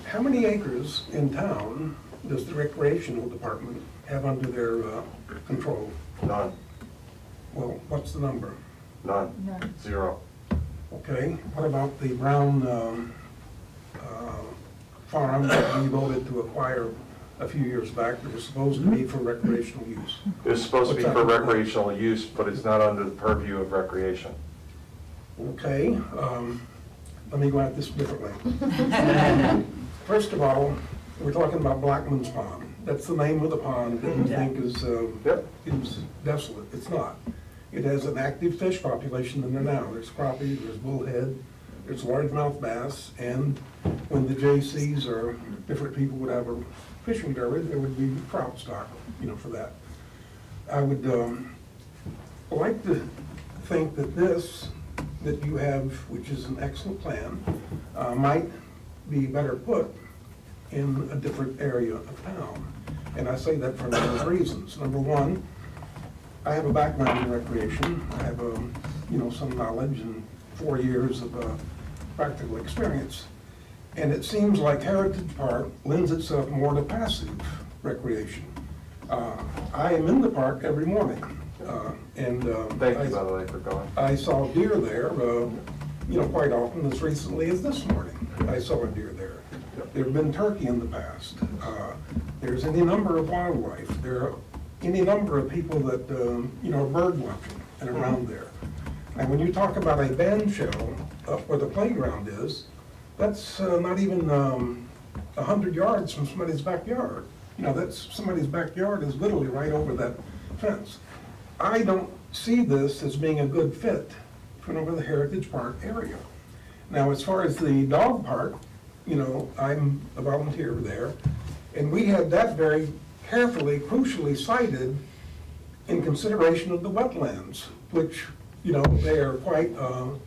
How many acres in town does the recreational department have under their control? None. Well, what's the number? None. Zero. Okay, what about the Brown farm that we voted to acquire a few years back that was supposed to be for recreational use? It was supposed to be What's for that? recreational use, but it's not under the purview of recreation. Okay, let me go at this differently. First of all, we're talking about Blackman's Pond. That's the name of the pond that you think is desolate. It's not. It has an active fish population in there now. There's crappie, there's bullhead, there's largemouth bass, and when the JCs or different people would have a fishing derby, there would be trout stock, you know, for that. I would like to think that this, that you have, which is an excellent plan, might be better put in a different area of town. And I say that for a number of reasons. Number one, I have a background in recreation. I have, you know, some knowledge and 4 years of practical experience. And it seems like Heritage Park lends itself more to passive recreation. I am in the park every morning. Thank you, by the way, for going. I saw deer there, you know, quite often, as recently as this morning. I saw a deer there. There have been turkey in the past. There's any number of wildlife. There are any number of people that, you know, are bird watching and around there. And when you talk about a band shell up where the playground is, that's not even 100 yards from somebody's backyard. You know, that's somebody's backyard is literally right over that fence. I don't see this as being a good fit for the Heritage Park area. Now, as far as the dog park, you know, I'm a volunteer there, and we had that very carefully, crucially cited in consideration of the wetlands, which, you know, they are quite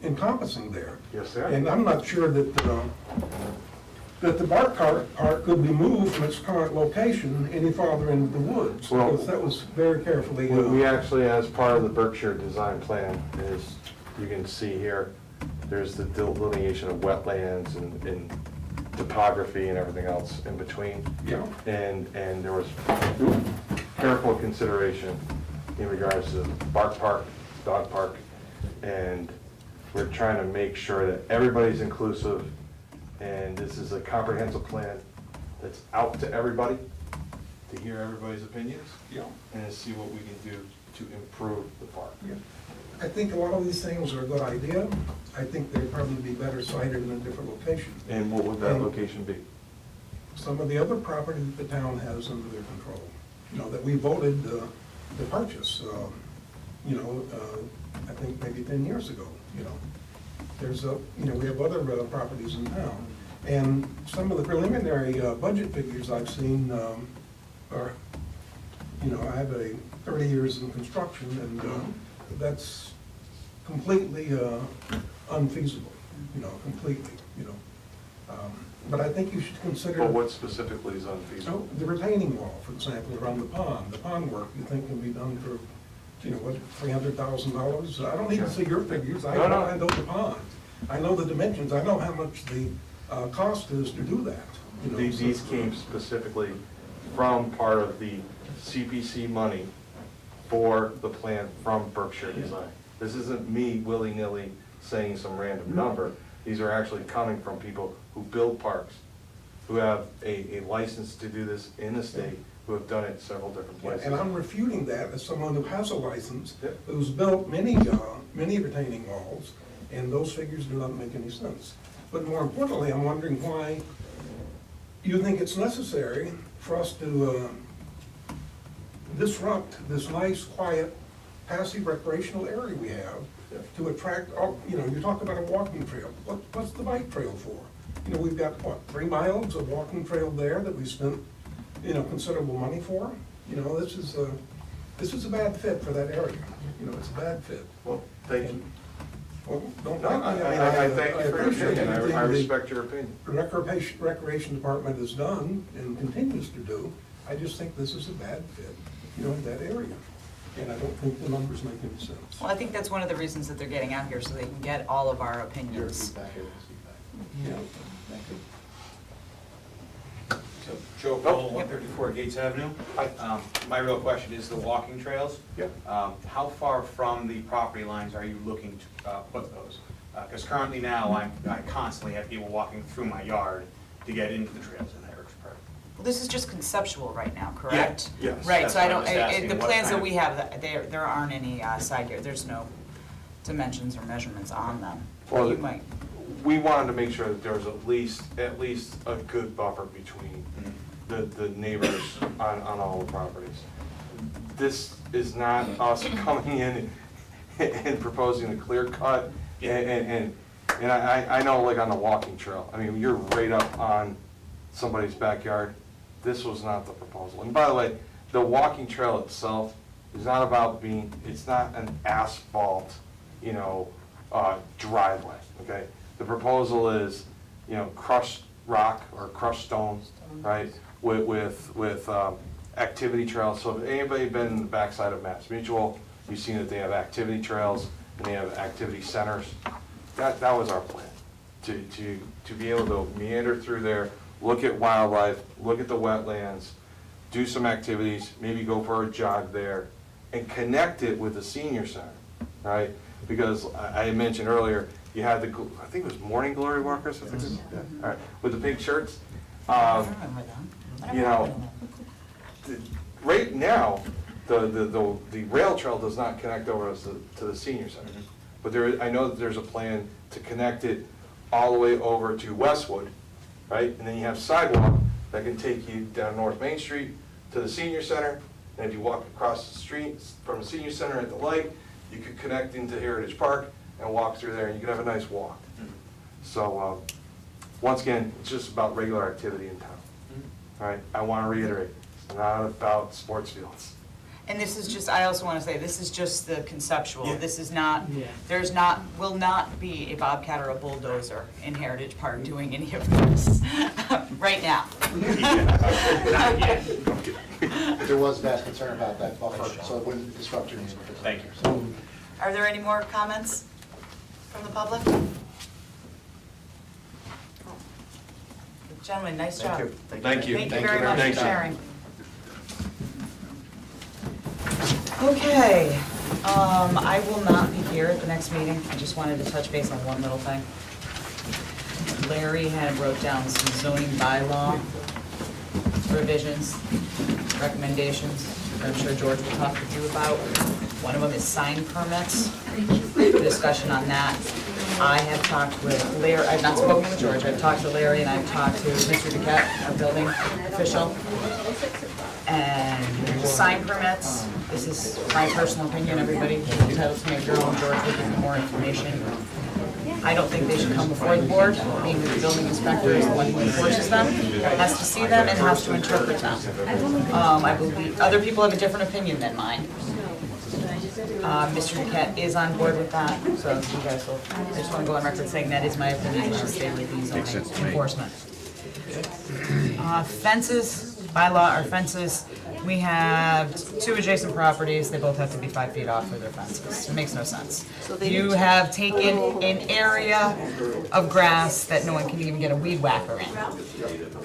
encompassing there. Yes, they are. And I'm not sure that the Bark Park could be moved from its current location any farther into the woods, Well, because that was very carefully. We actually, as part of the Berkshire design plan, is, you can see here, there's the delineation of wetlands and topography and everything else in between. Yeah. And there was careful consideration in regards to Bark Park, Dog Park, and we're trying to make sure that everybody's inclusive, and this is a comprehensive plan that's out to everybody, to hear everybody's opinions. Yeah. And to see what we can do to improve the park. Yeah. I think a lot of these things are a good idea. I think they'd probably be better sited in a different location. And what would that location be? Some of the other property that the town has under their control, you know, that we voted to purchase, you know, I think maybe 10 years ago, you know. There's you know, we have other properties in town. And some of the preliminary budget figures I've seen are You know, I have 30 years in construction, and that's completely unfeasible, you know, completely, you know. But I think you should consider. But what specifically is unfeasible? The retaining wall, for example, around the pond work, you think can be done for, you know, what, $300,000? I don't need to see your figures, I know the pond. I know the dimensions, I know how much the cost is to do that. You know, These came specifically from part of the CPC money for the plan from Berkshire Design. This isn't me willy-nilly saying some random number. These are actually coming from people who build parks, who have a license to do this in the state, who have done it several different places. And I'm refuting that as someone who has a license, who's built many retaining walls, and those figures do not make any sense. But more importantly, I'm wondering why you think it's necessary for us to disrupt this nice, quiet, passive recreational area we have to attract, you know, you talk about a walking trail. What's the bike trail for? You know, we've got, what, 3 miles of walking trail there that we spent, you know, considerable money for? You know, this is a bad fit for that area. You know, it's a bad fit. Well, thank you. Well, don't No, thank me. I thank you for your appreciate opinion. everything I the respect your opinion. Recreation Department has done and continues to do. I just think this is a bad fit, you know, in that area. And I don't think the numbers make any sense. Well, I think that's one of the reasons that they're getting out here, so they can get all of our opinions. Yeah. So, Joe Cole, 134 Gates Avenue. My real question is the walking trails. Yep. How far from the property lines are you looking to put those? Because currently now, I constantly have people walking through my yard to get into the trails in Heritage Park. Well, this is just conceptual right now, correct? Yeah, yes, Right, that's so I what I don't, was asking, the what plans that kind we of- have, there aren't any side yard, there's no dimensions or measurements on them. Well, You might, we wanted to make sure that there was at least a good buffer between the neighbors on all the properties. This is not us coming in and proposing a clear cut, and I know, like, on the walking trail, I mean, you're right up on somebody's backyard. This was not the proposal. And by the way, the walking trail itself is not about being, it's not an asphalt, you know, driveway, okay? The proposal is, you know, crushed rock or crushed stones, right, with activity trails. So if anybody been in the backside of Mass Mutual, you've seen that they have activity trails and they have activity centers. That was our plan, to be able to meander through there, look at wildlife, look at the wetlands, do some activities, maybe go for a jog there, and connect it with the senior center, right? Because I mentioned earlier, you had the, I think it was Morning Glory Walkers, I think it was, yeah, all right, with the pink shirts. You know, right now, the rail trail does not connect over to the senior center. But I know that there's a plan to connect it all the way over to Westwood, right? And then you have sidewalk that can take you down North Main Street to the senior center. And if you walk across the street from the senior center at the light, you could connect into Heritage Park and walk through there, and you could have a nice walk. So, once again, it's just about regular activity in town. All right, I want to reiterate, it's not about sports fields. and this is just, I also want to say, this is just the conceptual. Yeah. This is not, there's not, will not be a Bobcat or a bulldozer in Heritage Park doing any of this right now. There was that concern about that buffer, so it wouldn't disrupt your neighborhood. Thank you. Are there any more comments from the public? Gentlemen, nice job. Thank you. Thank you very much Thank for you. sharing. Okay, I will not be here at the next meeting. I just wanted to touch base on one little thing. Larry had wrote down some zoning bylaw revisions, recommendations, that I'm sure George will talk with you about. One of them is sign permits, discussion on that. I have talked with Larry, I've not spoken with George, I've talked to Larry and I've talked to Mr. Duquette, our building official. And sign permits, this is my personal opinion, everybody is entitled to make their own. George will give you more information. I don't think they should come before the board, being that the building inspector is the one who enforces them, has to see them and has to interpret them. I believe, other people have a different opinion than mine. Mr. Duquette is on board with that, so you guys will, I just want to go on record saying that is my opinion, I'll stay with these enforcement. Fences, bylaw, or fences, we have 2 adjacent properties, they both have to be 5 feet off for their fences, it makes no sense. You have taken an area of grass that no one can even get a weed whacker in.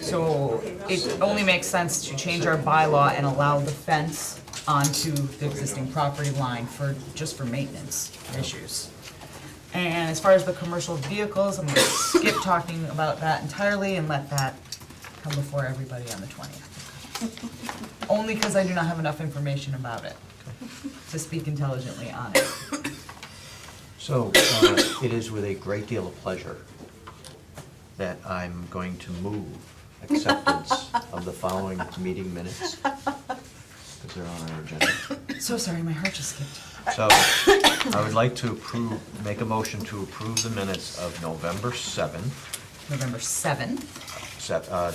So it only makes sense to change our bylaw and allow the fence onto the existing property line for, just for maintenance issues. And as far as the commercial vehicles, I'm gonna skip talking about that entirely and let that come before everybody on the 20th. Only because I do not have enough information about it to speak intelligently on it. So, it is with a great deal of pleasure that I'm going to move acceptance of the following meeting minutes, because they're on our agenda. So sorry, my heart just skipped. So, I would like to make a motion to approve the minutes of November 7th, November 7th.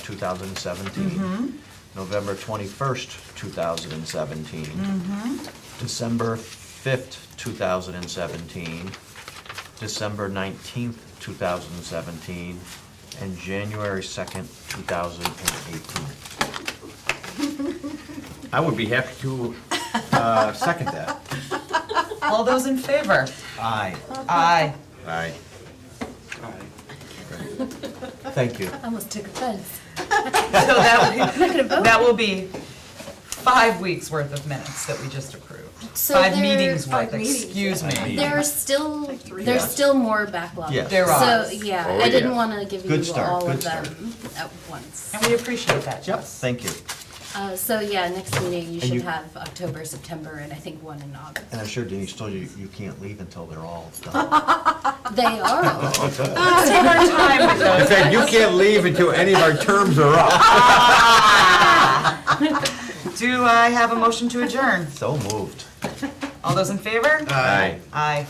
2017. November 21st, 2017. December 5th, 2017. December 19th, 2017. And January 2nd, 2018. I would be happy to second that. All those in favor? Aye. Aye. Aye. Thank you. I almost took offense. So that I'm not gonna vote. that will be 5 weeks worth of minutes that we just approved. So 5 there- meetings worth, 5 meetings, excuse me. There's still more backlog. Yes. There are. So, yeah, Oh, I didn't yeah. wanna give Good you start, all good of them at once. And we appreciate that, Yep, Jess. thank you. So, yeah, next meeting, you And should you- have October, September, and I think one in August. And I'm sure Denise told you, you can't leave until they're all done. They are. Take our time with those. In fact, you can't leave until any of our terms are up. Do I have a motion to adjourn? So moved. All those in favor? Aye. Aye.